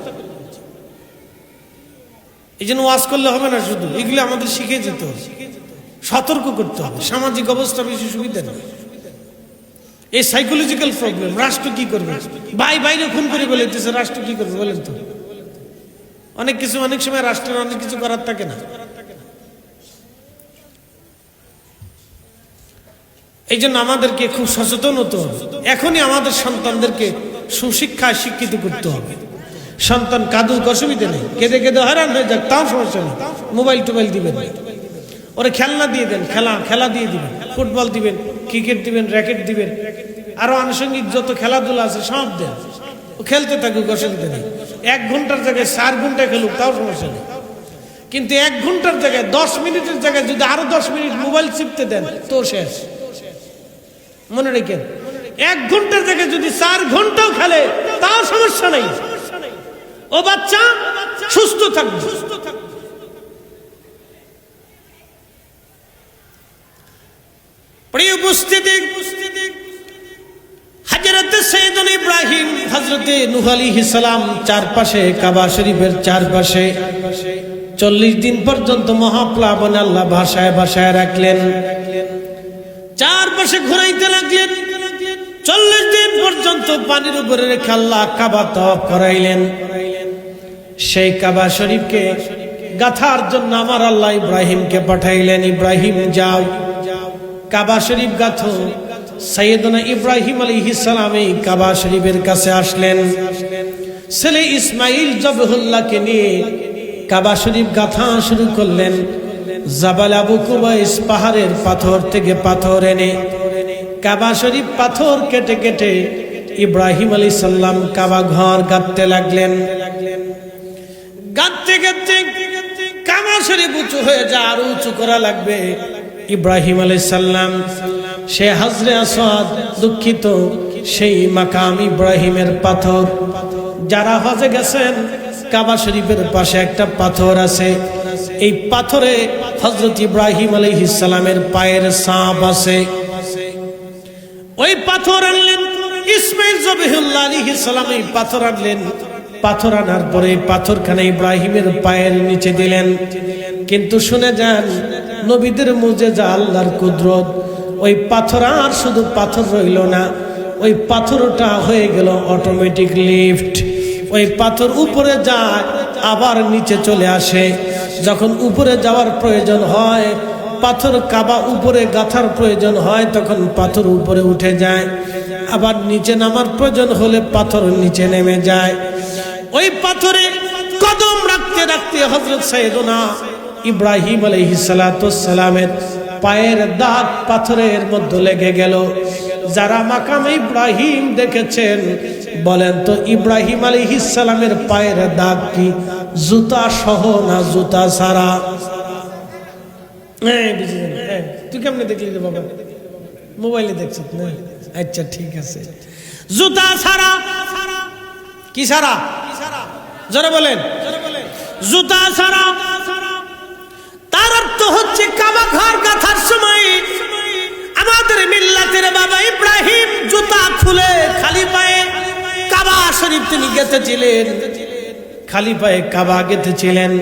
এই জন্য ওয়াজ করলে হবে না, শুধু এগুলো আমাদের শিখে যেতে হবে, সতর্ক করতে হবে। সামাজিক অবস্থা বেশি সুবিধা নেই। এই সাইকোলজিক্যাল প্রবলেম, রাষ্ট্র কি করবে? বাইরে খুন করে বলেছে, রাষ্ট্র কি করবে বলেন তো? অনেক কিছু, অনেক সময় রাষ্ট্রের অনেক কিছু করার থাকে না। এই জন্য আমাদেরকে খুব সচেতন হতে হবে। এখনই আমাদের সন্তানদেরকে সুশিক্ষায় শিক্ষিত করতে হবে। সন্তান কাঁদুক, অসুবিধা নেই, কেঁদে কেঁদে হয়রান হয়ে যাক, তাও সমস্যা নেই, মোবাইল টোবাইল দিবেন না। ওরে খেলনা দিয়ে দেন, খেলা দিয়ে দিবেন, ফুটবল দিবেন, ক্রিকেট দিবেন, র্যাকেট দিবেন, আরো আনুষঙ্গিক যত খেলাধুলা আছে সব দেন, ও খেলতে থাকুক, অসুবিধা নেই। 1 ঘন্টার জায়গায় 4 ঘন্টা খেলুক, তাও সমস্যা নেই। কিন্তু 1 ঘন্টার জায়গায় 10 মিনিটের জায়গায় যদি আরো 10 মিনিট মোবাইল চিপতে দেন তো শেষ। মনে রেখেন, 1 ঘন্টার জায়গায় যদি 4 ঘন্টাও খেলে তাও সমস্যা নেই, ও বাচ্চা সুস্থ থাকবে। প্রিয় উপস্থিতি, হযরত সাইয়েদুনা ইব্রাহিম, হযরতে নূহ আলাইহিস সালাম চারপাশে, কাবা শরীফের চারপাশে 40 দিন পর্যন্ত মহাপ্লাবনে আল্লাহ ভাষায় ভাষায় রাখলেন, চারপাশে ঘুরাইতে লাগলেন। 40 দিন পর্যন্ত পানির উপরে রেখে আল্লাহ কাবা তওয়াফ করাইলেন। সেই কাবা শরীফকে গাথার জন্য আমার আল্লাহ ইব্রাহিমকে পাঠাইলেন, ইব্রাহিম যাও কাবা শরীফ গাথো। সাইয়েদুনা ইব্রাহিম আলাইহিস সালাম এই কাবা শরীফের কাছে আসলেন, ছেলে ইসমাইল জবহুল্লাহকে নিয়ে কাবা শরীফ গাথা শুরু করলেন। জাবাল আবু কুবাইস পাহাড়ের পাথর থেকে পাথর এনে কাবা শরীফ পাথর কেটে কেটে ইব্রাহিম আলাইহিস সালাম কাবা ঘর গাঁথতে লাগলেন। গাঁথতে গাঁথতে কাবা শরীফ উঁচু হয়ে যায়, আরো উঁচু করা লাগবে। ইব্রাহিম আলাইহিস সালাম সে হাজরে আসওয়াদ, দুঃখিত সেই মাকাম ইব্রাহিমের পাথর, যারা হজে গেছেন কাবা শরীফের পাশে একটা পাথর আছে, এই পাথরে হযরত ইব্রাহিম আলাইহিস সালামের পায়ের ছাপ আছে। ওই পাথর আনলেন, ইসমাইল জবিহুল্লাহ আলাইহিস সালাম এই পাথর আনলেন। পাথর আনার পরে পাথরখানা ইব্রাহিমের পায়ের নিচে দিলেন। কিন্তু শুনে যান, নবীদের মুজিজা, আল্লাহর কুদরত, ওই পাথর আর শুধু পাথর রইল না, ওই পাথরটা হয়ে গেল অটোমেটিক লিফট। ওই পাথর উপরে যায় আবার নিচে চলে আসে। যখন উপরে যাওয়ার প্রয়োজন হয়, পাথর কাবা উপরে গাঁথার প্রয়োজন হয়, তখন পাথর উপরে উঠে যায়। আবার নিচে নামার প্রয়োজন হলে পাথর নিচে নেমে যায়। ওই পাথরে কদম রাখতে রাখতে হযরত সাইয়েদুনা ইব্রাহিম আলাইহিস সালামের পায়ের দাগ পাথরের মধ্যে লেগে গেল। যারা মাকাম ইব্রাহিম দেখেছেন বলেন তো, ইব্রাহিম আলাইহিস সালামের পায়ের দাগ কি জুতা সহ না জুতা ছাড়া? তুই কেমনে দেখলি রে বাবা? মোবাইলে দেখছিস না? আচ্ছা ঠিক আছে, জুতা ছাড়া। কি ছাড়া? জোরে বলেন, জুতা ছাড়া। তার অর্থ হচ্ছে কাবা ঘর গাঁথার সময় আমাদের মিল্লাতের বাবা ইব্রাহিম জুতা খুলে খালি পায়ে কাবা শরীফ তিনি গেঁথেছিলেন, খালি পায়ে কাবা গেঁথেছিলেন।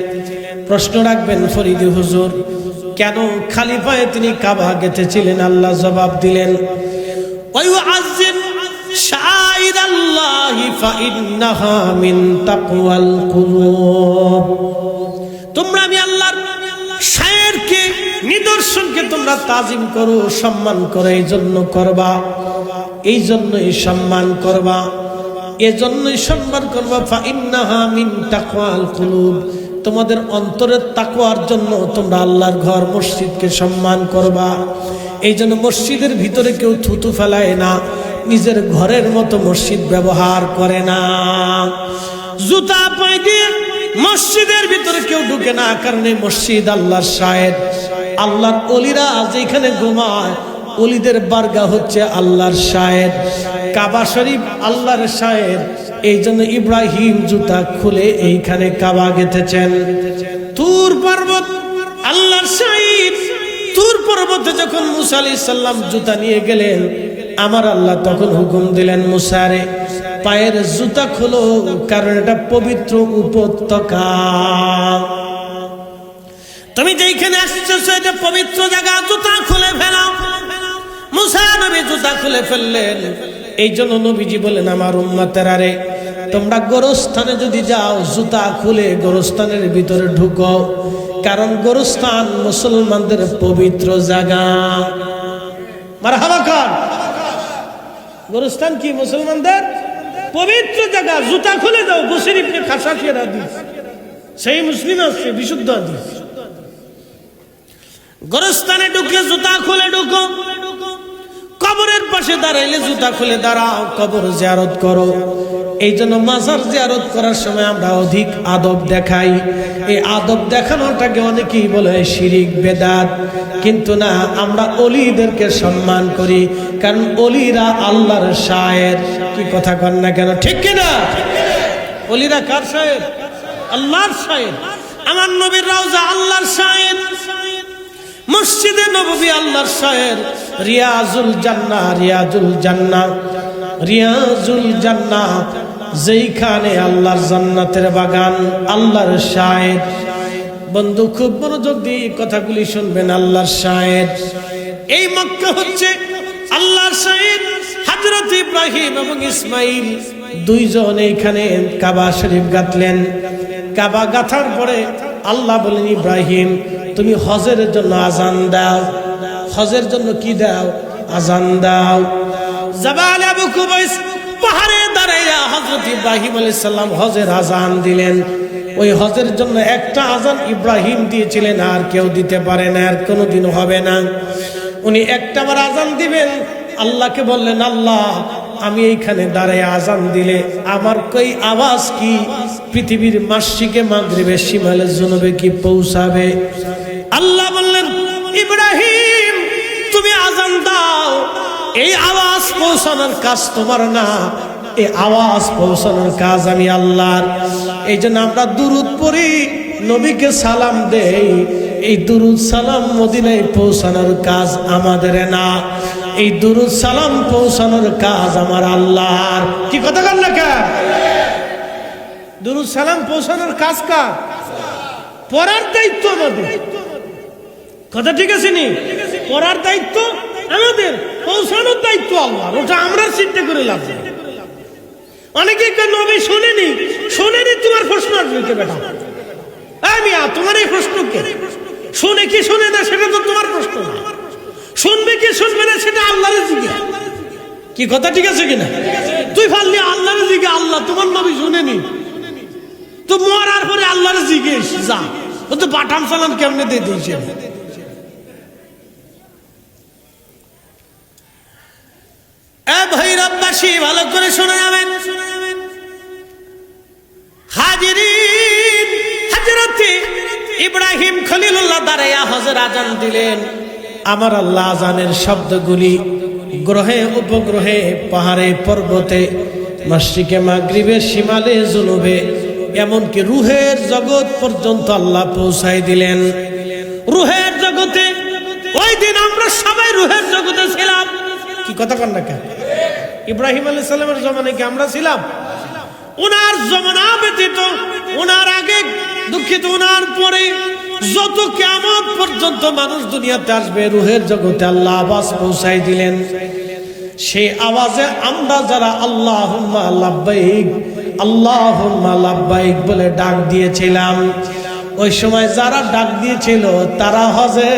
প্রশ্ন রাখবেন ফরিদি হুজুর, কেন খালি পায়ে তিনি কাবা গেঁথেছিলেন? আল্লাহ জবাব দিলেন, ওয়াইউআযজিম শাআইরাল্লাহি ফাইন্নাহা মিন তাকওয়াল কুলুব। তোমরা আমি আল্লাহর শায়েরকে, নিদর্শনকে তোমরা তাজিম করো, সম্মান করো। এই জন্য করবা, এই জন্যই সম্মান করবা, এজন্যই সম্মান করবা। ফাইন্নাহা মিন তাকওয়াল কুলুব, তোমাদের অন্তরের তাকওয়ার জন্য তোমরা আল্লাহর ঘর মসজিদকে সম্মান করবা। এই জন্য মসজিদের ভিতরে কেউ থুতু ফেলায় না, নিজের ঘরের মতো মসজিদ ব্যবহার করে না। জুতা পায়ে দিয়ে মসজিদের ভিতরে কেউ ঢুকে না, কারণ এই মসজিদ আল্লাহর শায়ের। আল্লাহর ওলিরা যেখানে ঘুমায়, ওলিদের বারগাহ হচ্ছে আল্লাহর শায়ের। কাবা শরীফ আল্লাহর শায়ের, এই জন্য ইব্রাহিম জুতা খুলে এইখানে কাবা গেঁথেছেন। তুর পর্বত আল্লাহর শায়ের। তুর পর্বতে যখন মুসা আলাইহিস সালাম জুতা নিয়ে গেলেন, আমার আল্লাহ তখন হুকুম দিলেন, মুসারে পায়ের জুতা খোলো, কারণ এটা পবিত্র উপত্যকা। তুমি যেখানে আসছো এটা পবিত্র জায়গা, জুতা খুলে ফেলাও। মুসা নবী জুতা খুলে ফেললেন। এই জন্য নবীজি বলেন, আমার উম্মতেরা রে, তোমরা গোরস্থানে যদি যাও জুতা খুলে গোরস্থানের ভিতরে ঢুকো, কারণ গোরস্থান মুসলমানদের পবিত্র জায়গা। মারহাবা খান। গোরস্থান কি মুসলমানদের পবিত্র জায়গা। জুতা খুলে যাও। বসির ইবনে খাসাফির হাদিস, সেই মুসলিম আছে, বিশুদ্ধ হাদিস। গোরস্থানে ঢুকলে জুতা খুলে ঢুকো, কবরের পাশে দাঁড়াইলে জুতা খুলে দাঁড়াও, কবর জিয়ারত করো। এই জন্য মাজার জিয়ারত করার সময় আমরা অধিক আদব দেখাই। এই আদব দেখানোটাকে অনেকেই বলে শিরিক, বেদাত, কিন্তু না, আমরা অলিদেরকে সম্মান করি, কারণ অলিরা আল্লাহর শায়ের। কি কথা কন না কেন, ঠিক কিনা? অলিরা কার শায়ের? আল্লাহর শায়ের। আমার নবীর রওজা আল্লাহর শায়ের, মসজিদে নববী আল্লাহর শায়ের, রিয়াজুল জান্নাহ, রিয়াজুল জান্নাহ, রিয়াজুল জান্নাহ, যেইখানে আল্লাহর জান্নাতের বাগান, আল্লাহর শায়ের। বন্ধু খুব মনোযোগ দিয়ে কথাগুলি শুনবেন, আল্লাহর শায়ের। এই মক্কা হচ্ছে আল্লাহর শায়ের। হযরত ইব্রাহিম এবং ইসমাইল দুইজন এইখানে কাবা শরীফ গাঁথলেন। কাবা গাঁথার পরে আল্লাহ বলেন, ইব্রাহিম তুমি হজের জন্য আজান দাও। হজের জন্য কি দাও? আজান দাও। জাবাল আবু কুবাইস পাহাড়ে দাঁড়াইয়া হযরত ইব্রাহিম আলাইহিস সালাম হজের আজান দিলেন। ওই হজের জন্য একটা আজান ইব্রাহিম দিয়েছিলেন, আর কেউ দিতে পারে না, আর কোনোদিন হবে না। উনি একটাবার আজান দিবেন, আল্লাহকে বললেন, আল্লাহ আমি এইখানে দাঁড়ায় আজান দিলে আমার কই আওয়াজ কি পৃথিবীর মাশরিকে মাগরিবে শিমালে জুনুবে কি পৌঁছাবে? আল্লাহ বললেন, ইব্রাহিম তুমি আজান দাও, এই আওয়াজ পৌঁছানোর কাজ তোমার না, এই আওয়াজ পৌঁছানোর কাজ আমি আল্লাহর। এই জন্য আমরা দুরুদ পড়ি, নবীকে সালাম দেই। এই দুরুদ সালাম মদিনায় পৌঁছানোর কাজ আমাদের না, এই দুরুদ সালাম পৌঁছানোর কাজ আমার আল্লাহর। কি কথা বল না কে? দুরুদ সালাম পৌঁছানোর কাজ কার? পড়ার দায়িত্ব আমাদের। কথা ঠিক আছে নি? পড়ার দায়িত্ব আমাদের, পৌঁছানোর দায়িত্ব আল্লাহর। ওটা আমরা চিন্তা করে লাভ নেই। অনেকে নবী শোনেনি, শোনেনি, তোমার প্রশ্ন আসবে কে বেটা? আমি তোমার এই প্রশ্ন কে? শুনে কি শুনে না সেটা তো তোমার প্রশ্ন না, শুনবে কি শুনবে না সেটা আল্লাহর জিজ্ঞাসা। কি কথা ঠিক আছে কিনা? তুই পারলি আল্লাহর জিজ্ঞাসা, আল্লাহ তোমার নবী শুনেনি, তো মরার পরে আল্লাহর জিজ্ঞেস যা, ও তো পাঠাম সালাম কেমনে দিয়ে দিয়েছে। ভৈরববাসী ভালো করে শোনা যাবেন, হাজিরিন, হযরত ইব্রাহিম খলিলুল্লাহ দাঁড়াইয়া হজের আজান দিলেন। আমার আল্লাহ আজানের শব্দগুলি গ্রহে উপগ্রহে, পাহাড়ে পর্বতে, মাশরিকে মাগরিবে শিমালে জুনুবে, এমনকি রুহের জগৎ পর্যন্ত আল্লাহ পৌঁছাই দিলেন। রুহের জগতে ওই দিন আমরা সবাই রুহের জগতে ছিলাম। কি কথা কন না কেন? ইব্রাহিম আলাইহিস সালামের জমানায় কি আমরা ছিলাম? ওনার জমানা ব্যতীত, ওনার আগে, দুঃখিত ওনার পরে যত কিয়ামত পর্যন্ত মানুষ দুনিয়াতে আসবে, রুহের জগতে আল্লাহ আওয়াজ পৌঁছাই দিলেন। সেই আওয়াজে আমরা যারা আল্লাহুম্মা লাব্বাইক, আল্লাহুম্মা লাব্বাইক বলে ডাক দিয়েছিলাম, ওই সময় যারা ডাক দিয়েছিল তারা হজে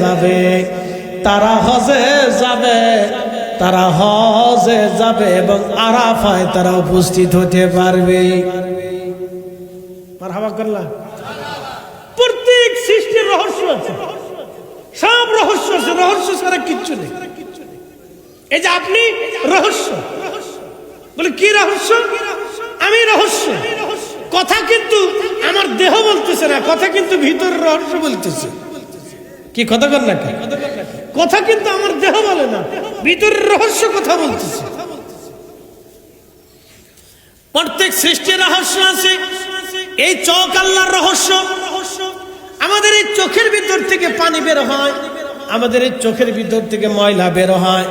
যাবে, তারা হজে যাবে, তারা হজে যাবে এবং আরাফায় তারা উপস্থিত হতে পারবে। মারহাবা করলাম। প্রত্যেক সৃষ্টির রহস্য আছে, সব রহস্য আছে, রহস্য ছাড়া কিচ্ছু নেই। এই যে আপনি রহস্য বলে, কি রহস্য? আমি রহস্য। কথা কিন্তু আমার দেহ বলতেছে না, কথা কিন্তু ভিতর রহস্য বলতেছে। কি কথা কর না? কথা কিন্তু আমার দেহ বলে না, ভিতরের রহস্য কথা বলতেছে। প্রত্যেক সৃষ্টির রহস্য আছে। এই চোখ আল্লাহর রহস্য। আমাদের এই চোখের ভিতর থেকে পানি বের হয়, আমাদের এই চোখের ভিতর থেকে ময়লা বের হয়,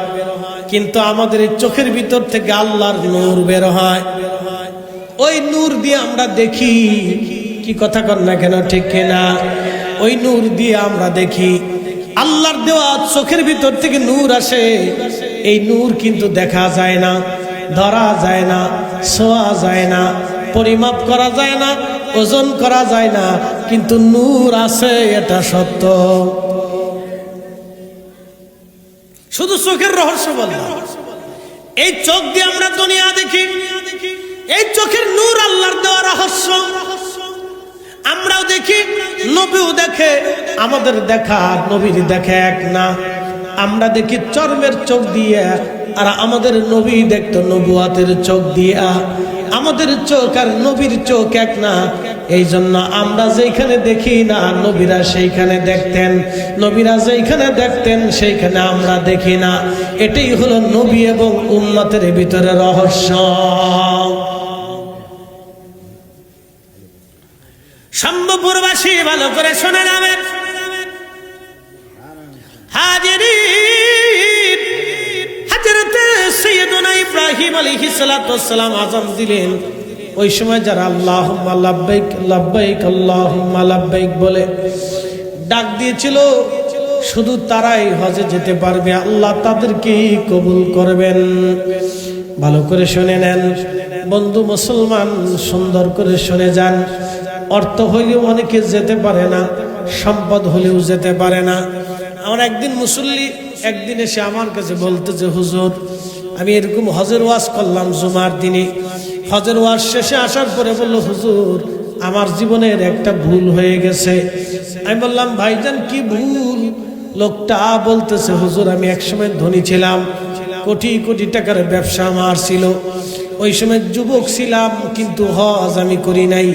কিন্তু আমাদের এই চোখের ভিতর থেকে আল্লাহর নূর বের হয়। ওই নূর দিয়ে আমরা দেখি। কি কথা কর না কেন, ঠিক কিনা? ওই নূর দিয়ে আমরা দেখি। আল্লাহর দেওয়া চোখের ভিতর থেকে নূর আসে। এই নূর কিন্তু দেখা যায় না, ধরা যায় না, ছোঁয়া যায় না, পরিমাপ করা যায় না, ওজন করা যায় না, কিন্তু নূর আছে, এটা সত্য। শুধু চোখের রহস্য বললাম। এই চোখ দিয়ে আমরা দুনিয়া দেখি, এই চোখের নূর আল্লাহর দেওয়া রহস্য। আমরাও দেখি, নবীও দেখে, আমাদের দেখা নবীর দেখা এক না। আমরা দেখি চর্মের চোখ দিয়ে, আর আমাদের নবী দেখতো নবুয়াতের চোখ দিয়া। আমাদের চোখ আর নবীর চোখ এক না। এই জন্য আমরা যেখানে দেখি না, নবীরা সেইখানে দেখতেন, নবীরা যেখানে দেখতেন সেইখানে আমরা দেখি না। এটাই হলো নবী এবং উম্মতের ভিতরে রহস্য। সম্ভবপুরবাসী ভালো করে শুনে যাবেন। হাজিরিন, হযরত সাইয়্যিদুনা ইব্রাহিম আলাইহিস সালাতু ওয়াস সালাম আযান দিলেন। ওই সময় যারা আল্লাহুম্মা লাব্বাইক লাব্বাইক আল্লাহুম্মা লাব্বাইক বলে ডাক দিয়েছিল, শুধু তারাই হজে যেতে পারবে, আল্লাহ তাদেরকেই কবুল করবেন। ভালো করে শুনে নেন বন্ধু মুসলমান, সুন্দর করে শুনে যান। অর্থ হইলেও অনেকে যেতে পারে না, সম্পদ হলেও যেতে পারে না। আমার একদিন মুসল্লি একদিন এসে আমার কাছে বলতেছে, হুজুর আমি এরকম হজের ওয়াজ করলাম জুমার দিনে। হজের ওয়াজ শেষে আসার পরে বলল, হুজুর আমার জীবনের একটা ভুল হয়ে গেছে। আমি বললাম, ভাইজান কি ভুল? লোকটা বলতেছে, হুজুর আমি একসময় ধনী ছিলাম, কোটি কোটি টাকার ব্যবসা আমার ছিল। ওই সময় যুবক ছিলাম, কিন্তু হজ আমি করি নাই।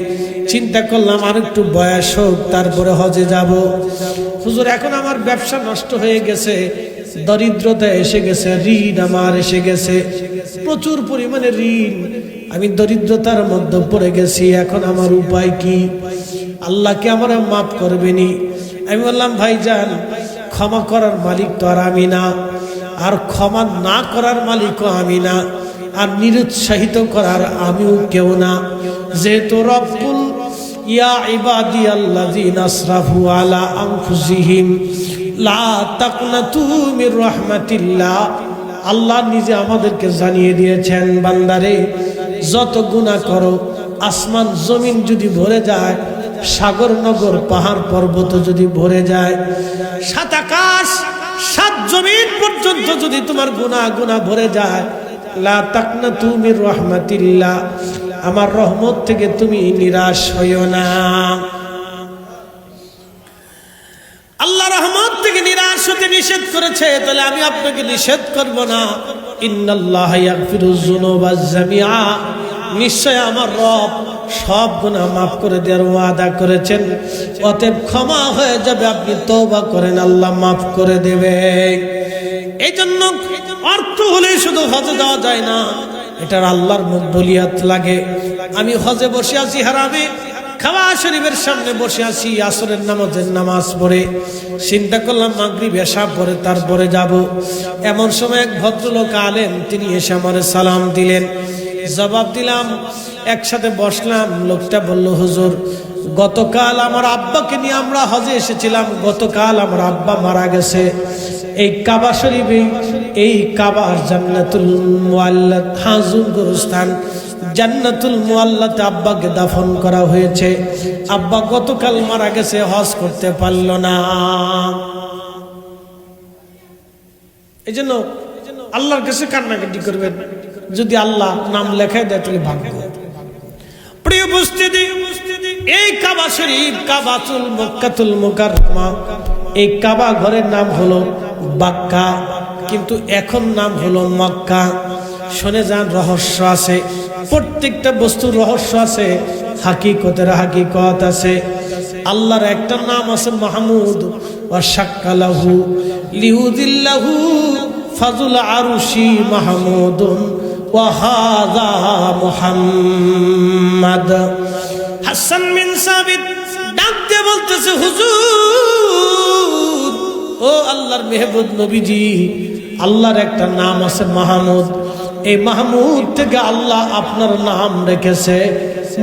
চিন্তা করলাম আর একটু বয়স হোক, তারপরে হজে যাব। হুজুর এখন আমার ব্যবসা নষ্ট হয়ে গেছে, দরিদ্রতা এসে গেছে, ঋণ আমার এসে গেছে, প্রচুর পরিমাণে ঋণ। আমি দরিদ্রতার মধ্যে পড়ে গেছি, এখন আমার উপায় কি? আল্লাহকে আমার মাফ করবেনি? আমি বললাম, ভাইজান ক্ষমা করার মালিক তো আর আমি না, আর ক্ষমা না করার মালিকও আমি না, আর নিরুৎসাহিত করার আমিও কেউ না। যেহেতু রব্বুল ইয়া ইবাদিয়াল্লাযিনা আসরাফু আলা আনফুসিহিম লা তাকনাতু মির রাহমাতিল্লাহ, আল্লাহ নিজে আমাদেরকে জানিয়ে দিয়েছেন, বান্দারে যত গুনাহ করো, আসমান জমিন যদি ভরে যায়, সাগর নগর পাহাড় পর্বত যদি ভরে যায়, সাত আকাশ সাত জমিন পর্যন্ত যদি তোমার গুনাহ ভরে যায়, লা তাকনাতু মির রাহমাতিল্লাহ, আমার রহমত থেকে তুমি নিরাশ হইও না। আল্লাহ রহমত থেকে নিরাশ হতে নিষেধ করেছে, তাহলে আমি আপনাকে নিষেধ করব না। ইন্নাল্লাহা ইয়াগফিরুয যুনুবা জামিআ, নিশ্চয় আমার রব সব গুনাহ মাফ করে দেওয়ার ওয়াদা করেছেন। অতএব ক্ষমা হয়ে যাবে, আপনি তওবা করেন, আল্লাহ মাফ করে দেবে। এই জন্য অর্থ হলে শুধু হজে যাওয়া যায় না, এটার আল্লাহর মকবুলিয়াত লাগে। আমি হজে বসে আছি হারামে, কাবা শরীফের সামনে বসে আছি, আসরের নামাজ পড়ে চিন্তা করলাম মাগরিব এশা পরে তারপরে যাব। এমন সময় এক ভদ্রলোক আলেম, তিনি এসে আমার সালাম দিলেন, জবাব দিলাম, একসাথে বসলাম। লোকটা বলল, হুজুর গতকাল আমার আব্বাকে নিয়ে আমরা হজে এসেছিলাম, গতকাল আমার আব্বা মারা গেছে। এই কাবা শরীফে, এই কাবার জান্নাতুল মুআল্লা হাজুর গোরস্থান জান্নাতুল মুআল্লাতে আব্বাকে দাফন করা হয়েছে। আব্বা গতকাল মারা গেছে, হজ করতে পারল না। এই জন্য আল্লাহর কাছে কান্নাকাটি করবেন, যদি আল্লাহ নাম লেখায় দেয় তাহলে ভাগ্য। প্রিয় উপস্থিতি, এই কাবা শরীফ কাবাতুল মক্কাতুল মুকাররমা, এই কাবা ঘরের নাম হলো বাক্কা, কিন্তু এখন নাম হলো মক্কা। শুনে যান, রহস্য আছে, প্রত্যেকটা বস্তুর রহস্য আছে, হাকিকতের হাকিকত আছে। আল্লাহর একটা নাম আছে মাহমুদ, ওয়া শাক্কালাহু লিউযিল্লাহু ফাজুল আরশি মাহমুদুন ওয়া হাযা মুহাম্মদ। হাসান বিন সাবিত ডাক দিয়ে বলতেছে, হুজুর ও আল্লাহর মেহবুব নবীজি, আল্লাহর একটা নাম আছে মাহমুদ। এই মাহমুদ থেকে আল্লাহ আপনার নাম রেখেছে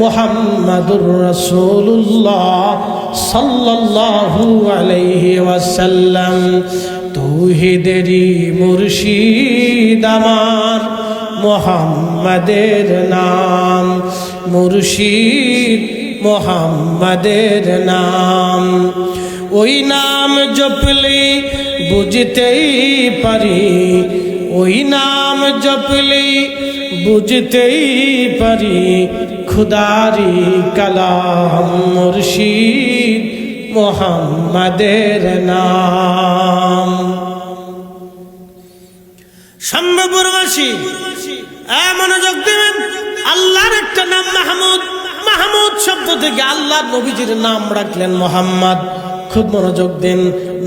মুহাম্মাদুর রাসূলুল্লাহ সাল্লাল্লাহু আলাইহি ওয়াসাল্লাম। তৌহিদেরই মুর্শিদ আমার মুহাম্মাদের নাম, মুর্শিদ মুহাম্মাদের নাম। ওই নাম জপলে বুঝতেই পারি, ওই নাম জপলে বুঝতেই পারি, খুদারি কালাম মুর্শিদ মুহাম্মাদের নাম। সম্ভবপুরবাসী মনোযোগ দেবেন, আল্লাহর একটা নাম মাহমুদ। মাহমুদ শব্দ থেকে আল্লাহ নবীজির নাম রাখলেন মুহাম্মদ। খুব মনোযোগ দেন,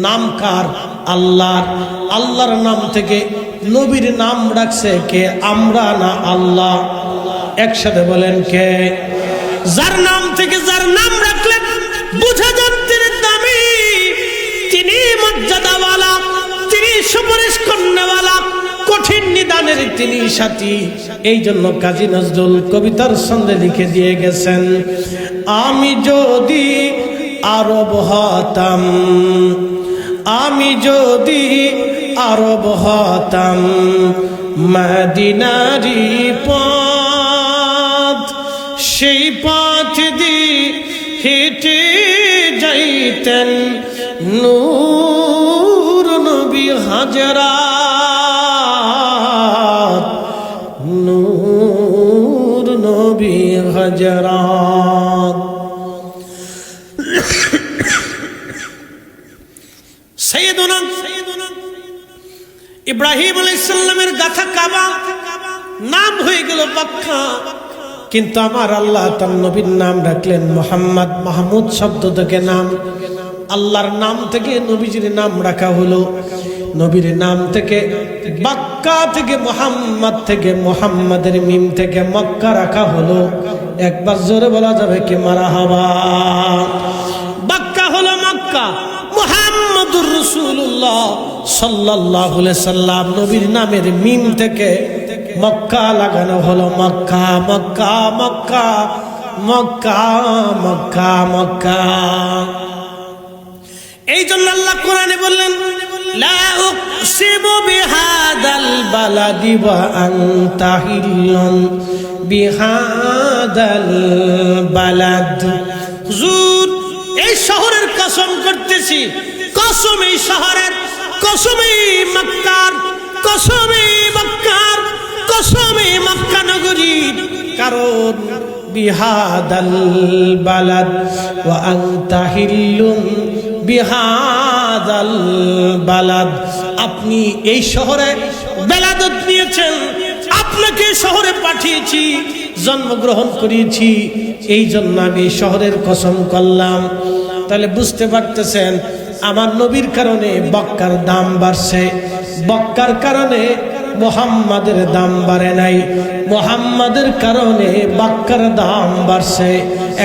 নাম কার? আল্লাহর। আল্লাহর নাম থেকে নবীর নাম রাখছে কে? আমরা না আল্লাহ? একসাথে বলেন কে? যার নাম থেকে যার নাম রাখলেন বুঝা যান তিনি দামি, তিনি মর্যাদাওয়ালা, তিনি সুপারিশ কন্যাওয়ালা, কঠিন নিদানের তিনি সাথী। এই জন্য কাজী নজরুল কবিতার ছন্দে লিখে দিয়ে গেছেন, আমি যদি আরব হতাম, আমি যদি আরব হতাম, মদিনারি পথ সেই পথ দিয়ে হেঁটে যাইতেন নূর নবী হাজরাত, নূর নবী হাজরাত। সাইয়েদুনা ইব্রাহিম আলাইহিস সালামের গাথা কাবা, নাম হয়ে গেল মক্কা। কিন্তু আমার আল্লাহ তার নবীর নাম রাখলেন মুহাম্মদ। মাহমুদ শব্দ থেকে নাম, আল্লাহর নাম থেকে নবীজির নাম রাখা হলো। নবীর নাম থেকে মক্কা থেকে মুহাম্মদ থেকে মুহাম্মাদের মিম থেকে মক্কা রাখা হলো। একবার জোরে বলা যাবে কি মারহাবা? মক্কা হলো মক্কা, মুহাম্মদুর রাসূলুল্লাহ সাল্লাল্লাহু আলাইহি সাল্লাম নবীর নামের মিম থেকে মক্কা লাগানো হলো। মক্কা মক্কা মক্কা মক্কা মক্কা মক্কা। এই জন্য আল্লাহ কোরআনে বললেন, লা উকসিমু বিহাদাল বালাদি ওয়া আনতা হিল্লুন বিহাদাল বালাদ। হুজুর, এই শহরের কসম করতেছি, কসম এই শহরের, কসম এই মক্কার, কসম এই মক্কার, কসম এই মক্কা নগরীর। কারণ বিহাদাল বালাদ ওয়া আনতা হিল্লুন বিহাদাল বালাদ, আপনি এই শহরে বেলাদত নিয়েছেন, আপনাকে শহরে পাঠিয়েছি, জন্মগ্রহণ করিয়েছি, এই জন্য আমি শহরের কসম করলাম। তাহলে বুঝতে পারতেছেন আমার নবীর কারণে মক্কার দাম বাড়ছে, মক্কার কারণে মুহাম্মাদের দাম বাড়ে নাই, মুহাম্মাদের কারণে মক্কার দাম বাড়ছে।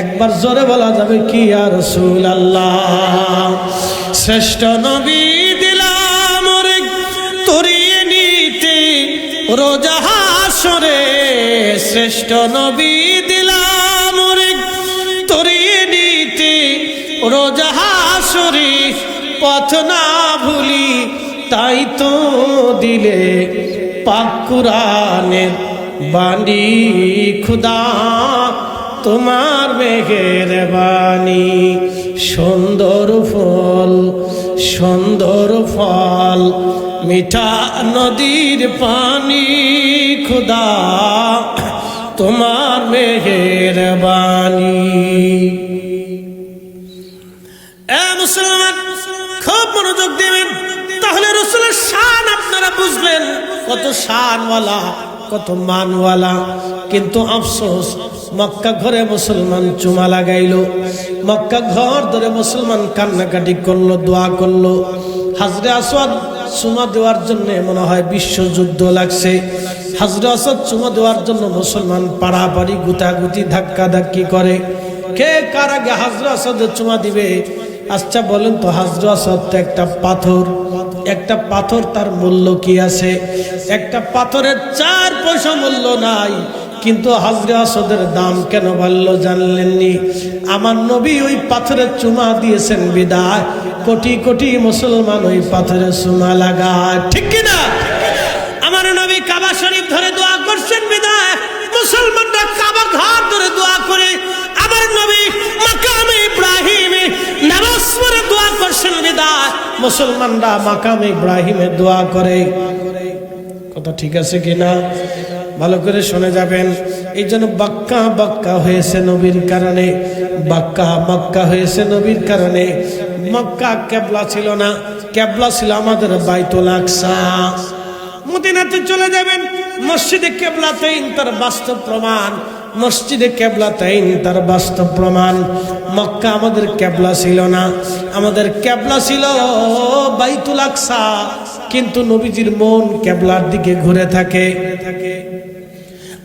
একবার জোরে বলা যাবে কি ইয়া রাসূলুল্লাহ? শ্রেষ্ঠ নবী দিলাম রে তরিয়ে নিতে রোজা হাসরে, শ্রেষ্ঠ নবী দিলাম রে তরিয়ে নিতে রোজা হাসরে, পথ না ভুলি তাই তো দিলে পাক কুরআনের বাণী, খুদা তোমার মেহেরবানি। সুন্দর ফল সুন্দর ফল মিঠা নদীর পানি, খুদা তোমার মেহেরবানি। মুসলমান খুব মনোযোগ দেবেন, তাহলে রাসূলের শান আপনারা বুঝবেন, কত শানওয়ালা, কত মানওয়ালা। কিন্তু আফসোস, মক্কা ঘরে মুসলমান চুমা লাগাইলো, মক্কা ঘর ধরে মুসলমান কান্নাকাটি করলো, দোয়া করলো। হাজরে আসওয়াদ চুমা দেওয়ার জন্য মনে হয় বিশ্বযুদ্ধ লাগছে। হাজরে আসওয়াদ চুমা দেওয়ার জন্য মুসলমান পাড়াপাড়ি গুতাগুতি ধাক্কা ধাক্কি করে। কে কার আগে হাজরে আসওয়াদের চুমা দিবে? আচ্ছা বলেন তো, হাজরে আসওয়াদ তো একটা পাথর, একটা পাথর তার মূল্য কি আছে? একটা পাথরের 4 পয়সা মূল্য নাই। কিন্তু হাজরে আসওয়াদের দাম কেন বাড়লো জানলেননি? আমার নবী ওই পাথরের চুমা দিয়েছেন বিদায় কোটি কোটি মুসলমান ওই পাথরের চুমা লাগায়, ঠিক কিনা? আমার নবী কাবা শরীফ ধরে দোয়া করছেন বিদায় মুসলমানরা কাবা ঘর ধরে দোয়া করে। আমার নবী মাকামে ইব্রাহিমে নামাজ পড়ে দোয়া করছেন বিদায় মুসলমানরা মাকামে ইব্রাহিমে দোয়া করে। কথা ঠিক আছে কিনা? ভালো করে শুনে যাবেন। এই জন্য বাক্কা বাক্কা হয়েছে নবীর কারণে, বাক্কা মক্কা হয়েছে নবীর কারণে। মক্কা কেবলা ছিল না, কেবলা ছিল আমাদের বাইতুল আকসা। মদিনাতে চলে যাবেন, মসজিদে কেবলাতাইন তার বাস্তব প্রমাণ, মসজিদে কেবলাতাইন তার বাস্তব প্রমাণ। মক্কা আমাদের কেবলা ছিল না, আমাদের কেবলা ছিল বাইতুল আকসা। কিন্তু নবীজির মন কেবলার দিকে ঘুরে থাকে।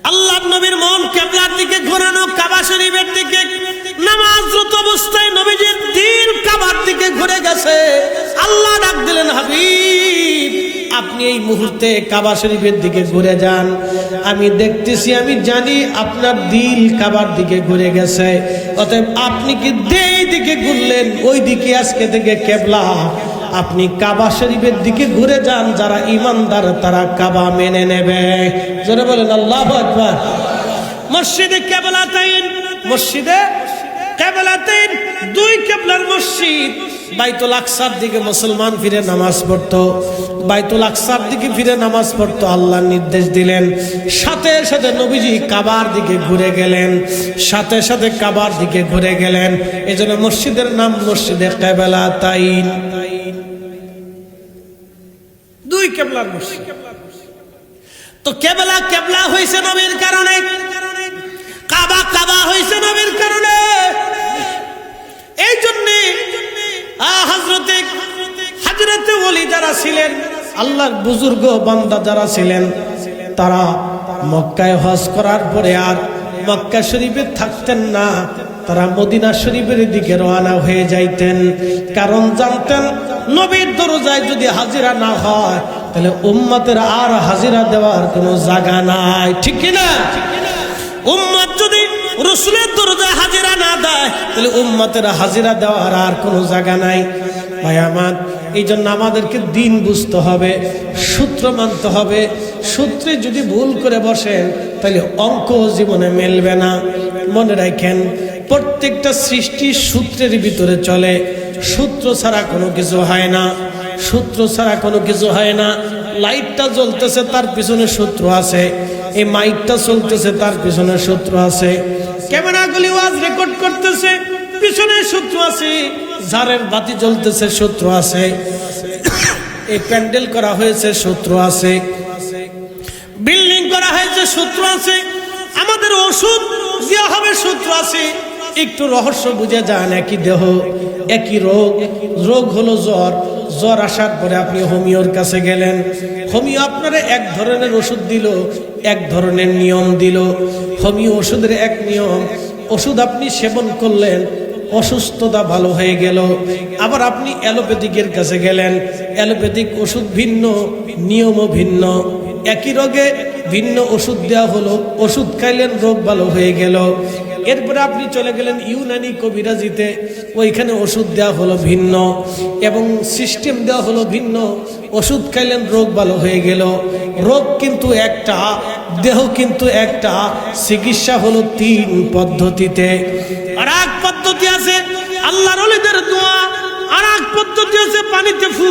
আল্লাহর নবীর মন কেবলার দিকে ঘোরানো, কাবা শরীফের দিকে। নামাজরত অবস্থায় নবীজির দিল কাবার দিকে ঘুরে গেছে। আল্লাহ ডাক দিলেন, হাবিব আপনি এই মুহূর্তে কাবা শরীফের দিকে ঘুরে যান। আমি দেখতেছি, আমি জানি আপনার দিল কাবার দিকে ঘুরে গেছে। অতএব আপনি কি যেই দিকে ঘুরলেন ওই দিকে আজকে থেকে কেবলা। আপনি কাবা শরীফের দিকে ঘুরে যান, যারা ইমানদার তারা কাবা মেনে নেবে। জোরে বলেন আল্লাহু আকবার। মসজিদে কেবলাতাইন, মসজিদে কেবলাতাইন, দুই কেবলার মসজিদ। বাইতুল আকসার দিকে মুসলমান ফিরে নামাজ পড়তো, বাইতুল আকসার দিকে ফিরে নামাজ পড়তো। আল্লাহ নির্দেশ দিলেন, সাথে সাথে নবীজি কাবার দিকে ঘুরে গেলেন, সাথে সাথে কাবার দিকে ঘুরে গেলেন। এজন্য মসজিদের নাম মসজিদে কেবলাতাইন, দুই কেবলার মসজিদ। তো কেবলা কেবলা হয়েছে নবীর কারণে, কাবা কাবা হয়েছে নবীর কারণে। এই জন্য হযরতে ওলি যারা ছিলেন, আল্লাহর বুজুর্গ বান্দা যারা ছিলেন, তারা মক্কায় হজ করার পরে আর মক্কা শরীফে থাকতেন না, তারা মদিনা শরীফের দিকে রওনা হয়ে যাইতেন। কারণ জানতেন নবীর দরজায় যদি হাজিরা না হয় তাহলে উম্মতের আর হাজিরা দেওয়ার কোনো জায়গা নাই, ঠিক কি না? উম্মত যদি রাসূলের দরজায় হাজিরা না দেয় তাহলে উম্মতের হাজিরা দেওয়ার আর কোনো জায়গা নাই। ভাই আমার, এই জন্য আমাদেরকে দিন বুঝতে হবে, সূত্র মানতে হবে। সূত্রে যদি ভুল করে বসেন তাহলে অঙ্ক জীবনে মেলবে না। মনে রাখেন, প্রত্যেকটা সৃষ্টি সূত্রের ভিতরে চলে, সূত্র ছাড়া কোনো কিছু হয় না, সূত্র ছাড়া কোনো কিছু হয় না। লাইটটা জ্বলতেছে তার পিছনে সূত্র আছে, এই মাইকটা চলতেছে তার পিছনে সূত্র আছে, ক্যামেরাগুলি ওয়াজ রেকর্ড করতেছে পিছনে সূত্র আছে, ঝাড়ের বাতি জ্বলতেছে সূত্র আছে, এই প্যান্ডেল করা হয়েছে সূত্র আছে, বিল্ডিং করা হয়েছে সূত্র আছে, আমাদের ওষুধ দেওয়া হবে সূত্র আছে। একটু রহস্য বুঝে যান, একই দেহ একই রোগ, রোগ হলো জ্বর, জ্বর আসার পরে আপনি হোমিওর কাছে গেলেন, হোমিও আপনারা এক ধরনের ওষুধ দিল, এক ধরনের নিয়ম দিল। হোমিও ওষুধের এক নিয়ম, ওষুধ আপনি সেবন করলেন, অসুস্থতা ভালো হয়ে গেল। আবার আপনি অ্যালোপ্যাথিকের কাছে গেলেন, অ্যালোপ্যাথিক ওষুধ ভিন্ন, নিয়মও ভিন্ন। একই রোগে ভিন্ন ওষুধ দেওয়া হলো, ওষুধ খাইলেন, রোগ ভালো হয়ে গেল। এরপরে আপনি চলে গেলেন ইউনানি কবিরাজিতে, ওইখানে ওষুধ দেওয়া হলো ভিন্ন এবং সিস্টেম দেওয়া হলো ভিন্ন। ওষুধ খাইলেন, রোগ ভালো হয়ে গেল। রোগ কিন্তু একটা, দেহ কিন্তু একটা, চিকিৎসা হলো তিন পদ্ধতিতে। আর এক পদ্ধতি আছে আল্লাহর ওলিদের দোয়া, আর এক পদ্ধতি আছে পানিতে ফু।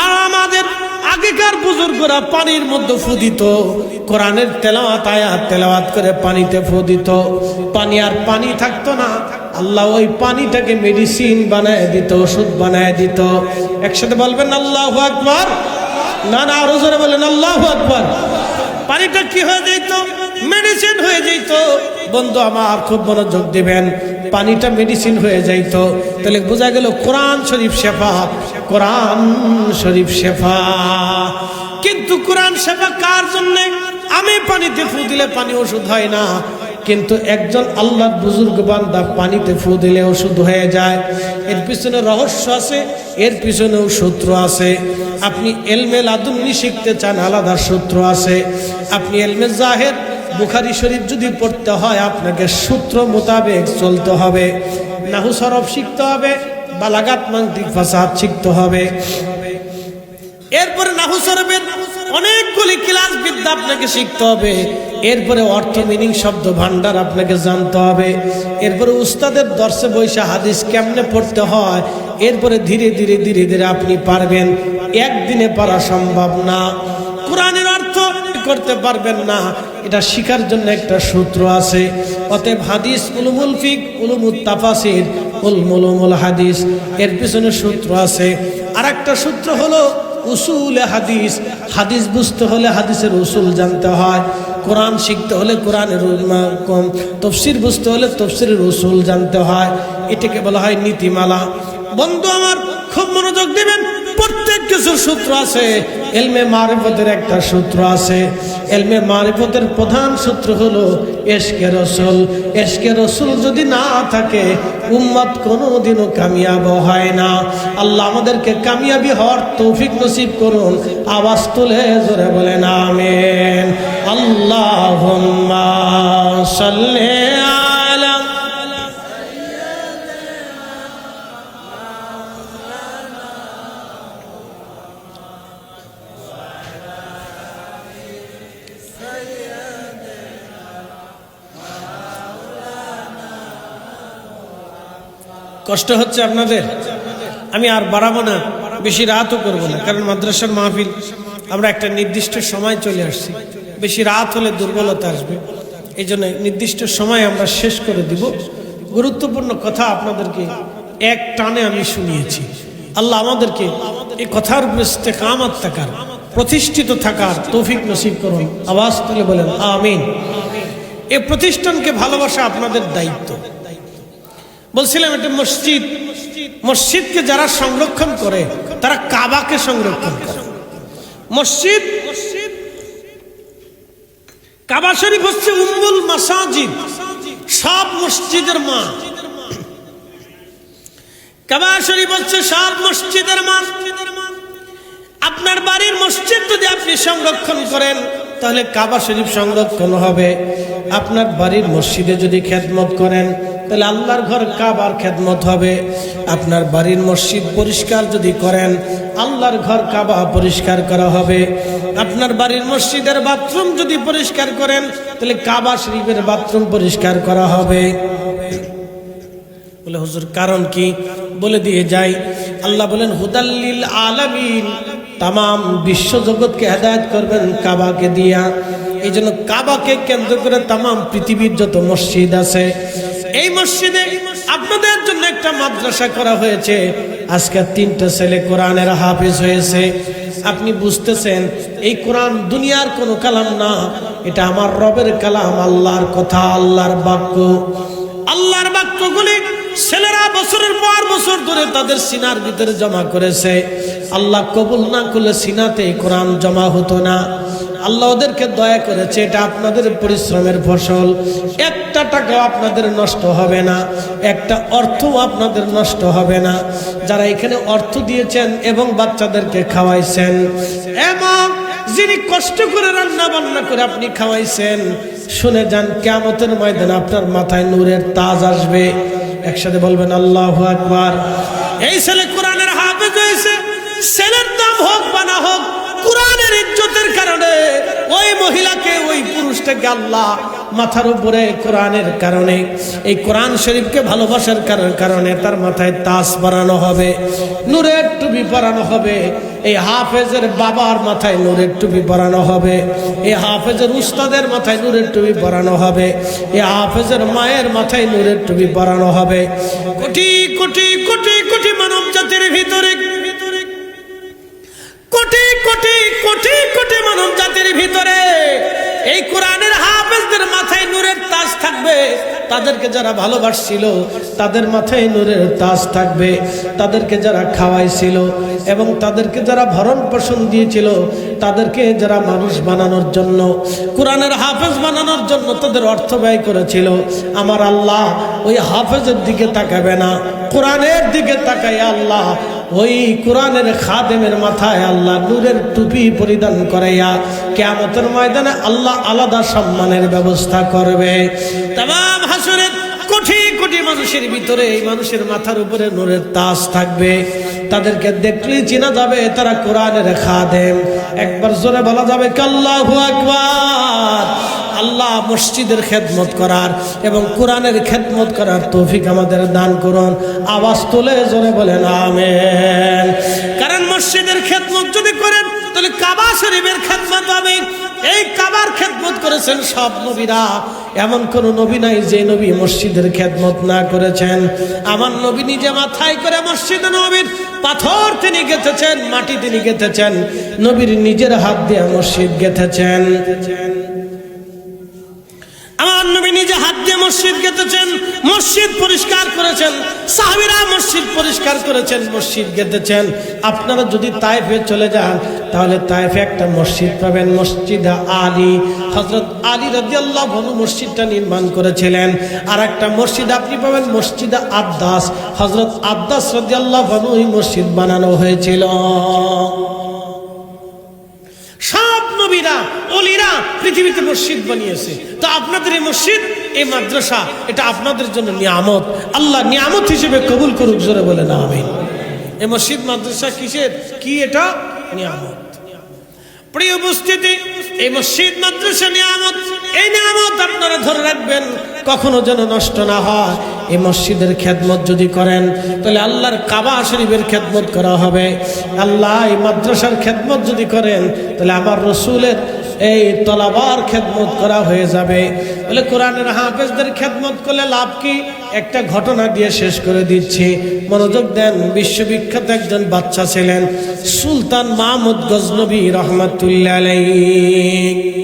আর আমাদের আগেকার বুজুর্গরা পানির মধ্যে ফু দিত, কোরআনের তেলাওয়াত আয়াত তেলাওয়াত করে পানিতে ফু দিত। পানি আর পানি থাকতো না, আল্লাহ ওই পানিটাকে মেডিসিন বানায় দিত, ওষুধ বানায় দিত। একসাথে বলবেন আল্লাহু আকবার। না না, আরো জোরে বলেন আল্লাহু আকবার। পানিটা কি হয়ে যেত? মেডিসিন হয়ে যেত। বন্ধু আমার খুব মনোযোগ দিবেন, পানিটা মেডিসিন হয়ে যাইত। তাহলে বোঝা গেল কোরআন শরীফ শেফা, কোরআন শরীফ শেফা। কিন্তু কোরআন শেফা কার জন্য? আমি পানিতে ফু দিলে পানি ওষুধ হয় না, কিন্তু একজন আল্লাহর বুজুর্গ বান্দা পানিতে ফু দিলে ওষুধ হয়ে যায়। এর পিছনে রহস্য আছে, এর পিছনেও সূত্র আছে। আপনি এলমে লাদুন্নি শিখতে চান, আলাদা সূত্র আছে। আপনি এলমে জাহের বুখারী শরীফ যদি পড়তে হয় আপনাকে সূত্র মোতাবেক চলতে হবে। নাহু সরফ শিখতে হবে, বালাগাত মান্তিক ফাসাদ শিখতে হবে। এরপরে নাহু সরফের অনেকগুলি ক্লাস বিদ্যা আপনাকে শিখতে হবে। এরপরে অর্থ মিনিং শব্দ ভান্ডার আপনাকে জানতে হবে। এরপরে উস্তাদের দর্শে বৈশা হাদিস কেমনে পড়তে হয়। এরপরে ধীরে ধীরে ধীরে ধীরে আপনি পারবেন, একদিনে পারা সম্ভব না। কোরআনের অর্থ করতে পারবেন না, এটা শিখার জন্য একটা সূত্র আছে। অতএব হাদিস উলুমুল ফিক, উলুমুত তাফাসির, উলুমুল হাদিস, এর পিছনে সূত্র আছে। আর একটা সূত্র হলো উসুল হাদিস। হাদিস বুঝতে হলে হাদিসের উসুল জানতে হয়, কোরআন শিখতে হলে কোরআনের তফসির বুঝতে হলে তফসিরের উসুল জানতে হয়। এটাকে বলা হয় নীতিমালা। বন্ধু আমার, খুব মনোযোগ দিবেন, প্রত্যেক কিছুর সূত্র আছে। ইলমে মারিফতের একটা সূত্র আছে। ইলমে মারিফতের প্রধান সূত্র হলো ইশকে রাসূল। ইশকে রাসূল যদি না থাকে উম্মত কোনোদিনও কামিয়াব হয় না। আল্লাহ আমাদেরকে কামিয়াবি হওয়ার তৌফিক নসিব করুন। আওয়াজ তুলে জোরে বলেন আমিন। আল্লাহুম্মা সাল্লি আলা। কষ্ট হচ্ছে আপনাদের, আমি আর বাড়াবো না, বেশি রাতও করবো না, কারণ মাদ্রাসার মাহফিল আমরা একটা নির্দিষ্ট সময় চলে আসছি। বেশি রাত হলে দুর্বলতা আসবে, এই জন্য নির্দিষ্ট সময় আমরা শেষ করে দিব। গুরুত্বপূর্ণ কথা আপনাদেরকে এক টানে আমি শুনিয়েছি। আল্লাহ আমাদেরকে এই কথার উপর ইস্তেকামত থাকার, প্রতিষ্ঠিত থাকার তৌফিক নসিব করুন। আওয়াজ তুলে বলেন আমিন। এই প্রতিষ্ঠানকে ভালোবাসা আপনাদের দায়িত্ব। বলছিলাম এটা মসজিদ, মসজিদকে যারা সংরক্ষণ করে তারা কাবাকে সংরক্ষণ করে। মসজিদ, কাবা শরীফ হচ্ছে উম্মুল মাসাজিদ, সব মসজিদের মা। কাবা শরীফ হচ্ছে সব মসজিদের মা। আপনার বাড়ির মসজিদ যদি আপনি সংরক্ষণ করেন তাহলে কাবা শরীফ সংরক্ষণ হবে। আপনার বাড়ির মসজিদে যদি খেদমত করেন তাহলে আল্লাহর ঘর কাবার খেদমত হবে। আপনার বাড়ির মসজিদ পরিষ্কার যদি করেন আল্লাহর ঘর কাবা পরিষ্কার করা হবে। আপনার বাড়ির মসজিদের বাথরুম যদি পরিষ্কার করেন তাহলে কাবা শরীফের বাথরুম পরিষ্কার করা হবে। বলে হুজুর কারণ কি? বলে দিয়ে যাই। আল্লাহ বলেন হুদাল্লিল আলামিন, তামাম বিশ্ব জগৎকে হেদায়েত করবেন কাবাকে দিয়া। এই জন্য কাবাকে কেন্দ্র করে তামাম পৃথিবীর যত মসজিদ আছে, এই মসজিদে আপনাদের জন্য একটা মাদ্রাসা করা হয়েছে। আজকে 3টা ছেলে কোরআনের হাফেজ হয়েছে। আপনি বুঝতেছেন এই কোরআন দুনিয়ার কোনো কালাম না, এটা আমার রবের কালাম, আল্লাহর কথা, আল্লাহর বাক্য। আল্লাহর বাক্যগুলি ছেলেরা বছরের পর বছর ধরে তাদের সিনার ভিতরে জমা করেছে। আল্লাহ কবুল না করলে সিনাতে কোরআন জমা হতো না। আল্লাহ ওদেরকে দয়া করেছে, এটা আপনাদের পরিশ্রমের ফসল। একটা টাকাও আপনাদের নষ্ট হবে না, একটা অর্থও আপনাদের নষ্ট হবে না। যারা এখানে অর্থ দিয়েছেন এবং বাচ্চাদেরকে খাওয়াইছেন, এবং যিনি কষ্ট করে রান্না বান্না করে আপনি খাওয়াইছেন, শুনে যান কিয়ামতের ময়দানে আপনার মাথায় নূরের তাজ আসবে। একসাথে বলবেন আল্লাহু আকবার। এই ছেলে কোরআনের হাফেজ হয়েছে, ছেলের দাম হোক বা না হোক, কোরআনের ইজ্জতের কারণে ওই মহিলাকে, ওই পুরুষটাকে আল্লাহ মাথার উপরে কোরআনের কারণে, এই কোরআন শরীফকে ভালোবাসার কারণে তার মাথায় তাজ পরানো হবে, নূরের টুপি পরানো হবে। এই হাফেজের বাবার মাথায় নূরের টুপি পরানো হবে, এই হাফেজের উস্তাদের মাথায় নূরের টুপি পরানো হবে, এই হাফেজের মায়ের মাথায় নূরের টুপি পরানো হবে। কোটি কোটি কোটি কোটি মানব জাতির ভিতরে, কোটি কোটি কোটি কোটি মানব জাতির ভিতরে এই কোরআনের হাফেজদের মাথায় নূরের তাজ থাকবে। তাদেরকে যারা ভালোবাসছিল তাদের মাথায় নূরের তাজ থাকবে। তাদেরকে যারা খাওয়াইছিল এবং তাদেরকে যারা ভরণ পোষণ দিয়েছিল, তাদেরকে যারা মানুষ বানানোর জন্য, কোরআনের হাফেজ বানানোর জন্য তাদের অর্থ ব্যয় করেছিল, আমার আল্লাহ ওই হাফেজের দিকে তাকাবে না, কোরআনের দিকে তাকায় আল্লাহ ওই কোরআনের খাদেমের মাথায় আল্লাহ নূরের টুপি পরিধান করাইয়া কিয়ামতের ময়দানে আল্লাহ আলাদা সম্মানের ব্যবস্থা করবে। তামাম হাসরের কোটি কোটি মানুষের ভিতরে এই মানুষের মাথার উপরে নূরের তাজ থাকবে। তাদেরকে দেখলেই চেনা যাবে তারা কোরআনের খাদেম। একবার জোরে বলা যাবে আল্লাহু আকবার। আল্লাহ মসজিদের খেদমত করার এবং কোরআনের খেদমত করার তৌফিক আমাদের দান করুন। আওয়াজ তুলে জোরে বলেন আমিন। কারণ মসজিদের খেদমত যদি করেন তাহলে কাবা শরীফের খেদমত হবে। এই কাবার খেদমত করেছেন সব নবীরা। এমন কোন নবী নাই যে নবী মসজিদের খেদমত না করেছেন। আমার নবী নিজে মাথায় করে মসজিদে নববীর পাথর তিনি গেঁথেছেন, মাটি তিনি গেঁথেছেন, নবীর নিজের হাত দিয়ে মসজিদ গেঁথেছেন। আমার নবী নিজে হাত দিয়ে মসজিদ গেঁথেছেন, মসজিদ পরিষ্কার করেছেন, সাহাবীরা মসজিদ পরিষ্কার করেছেন, মসজিদ গেঁথেছেন। আপনারা যদি তায়েফে চলে যান তাহলে তায়েফে একটা মসজিদ পাবেন, মসজিদ আলী। হযরত আলী রাদিয়াল্লাহু আনহু মসজিদটা নির্মাণ করেছিলেন। আর একটা মসজিদ আপনি পাবেন মসজিদ আদ্দাস, হযরত আদ্দাস রাদিয়াল্লাহু আনহু এই মসজিদ বানানো হয়েছিল। সব নবীরা ওলিরা পৃথিবীতে মসজিদ বানিয়েছে। তো আপনাদের এই মসজিদ, এই মাদ্রাসা, এটা আপনাদের জন্য নিয়ামত। আল্লাহ নিয়ামত হিসেবে কবুল করুক, জোরে বলেন আমিন। এই মসজিদ মাদ্রাসা কিসের? কি এটা? নিয়ামত। প্রিয় উপস্থিতি, এই মসজিদ মাদ্রাসা নিয়ামত। এই নিয়ামত আপনারা ধরে রাখবেন, কখনো যেন নষ্ট না হয়। এই মসজিদের খেদমত যদি করেন তাহলে আল্লাহর কাবা শরীফের খেদমত করা হবে। আল্লাহ এই মাদ্রাসার খেদমত যদি করেন তাহলে আমার রসুলের এই তলাবার খেদমত করা হয়ে যাবে। বলে কোরআনের হাফেজদের খেদমত করলে লাভ কি? একটা ঘটনা দিয়ে শেষ করে দিচ্ছি, মনোযোগ দেন। বিশ্ববিখ্যাত একজন বাচ্চা ছিলেন সুলতান মাহমুদ গজনবী রহমাতুল্লাহ আলাইহি।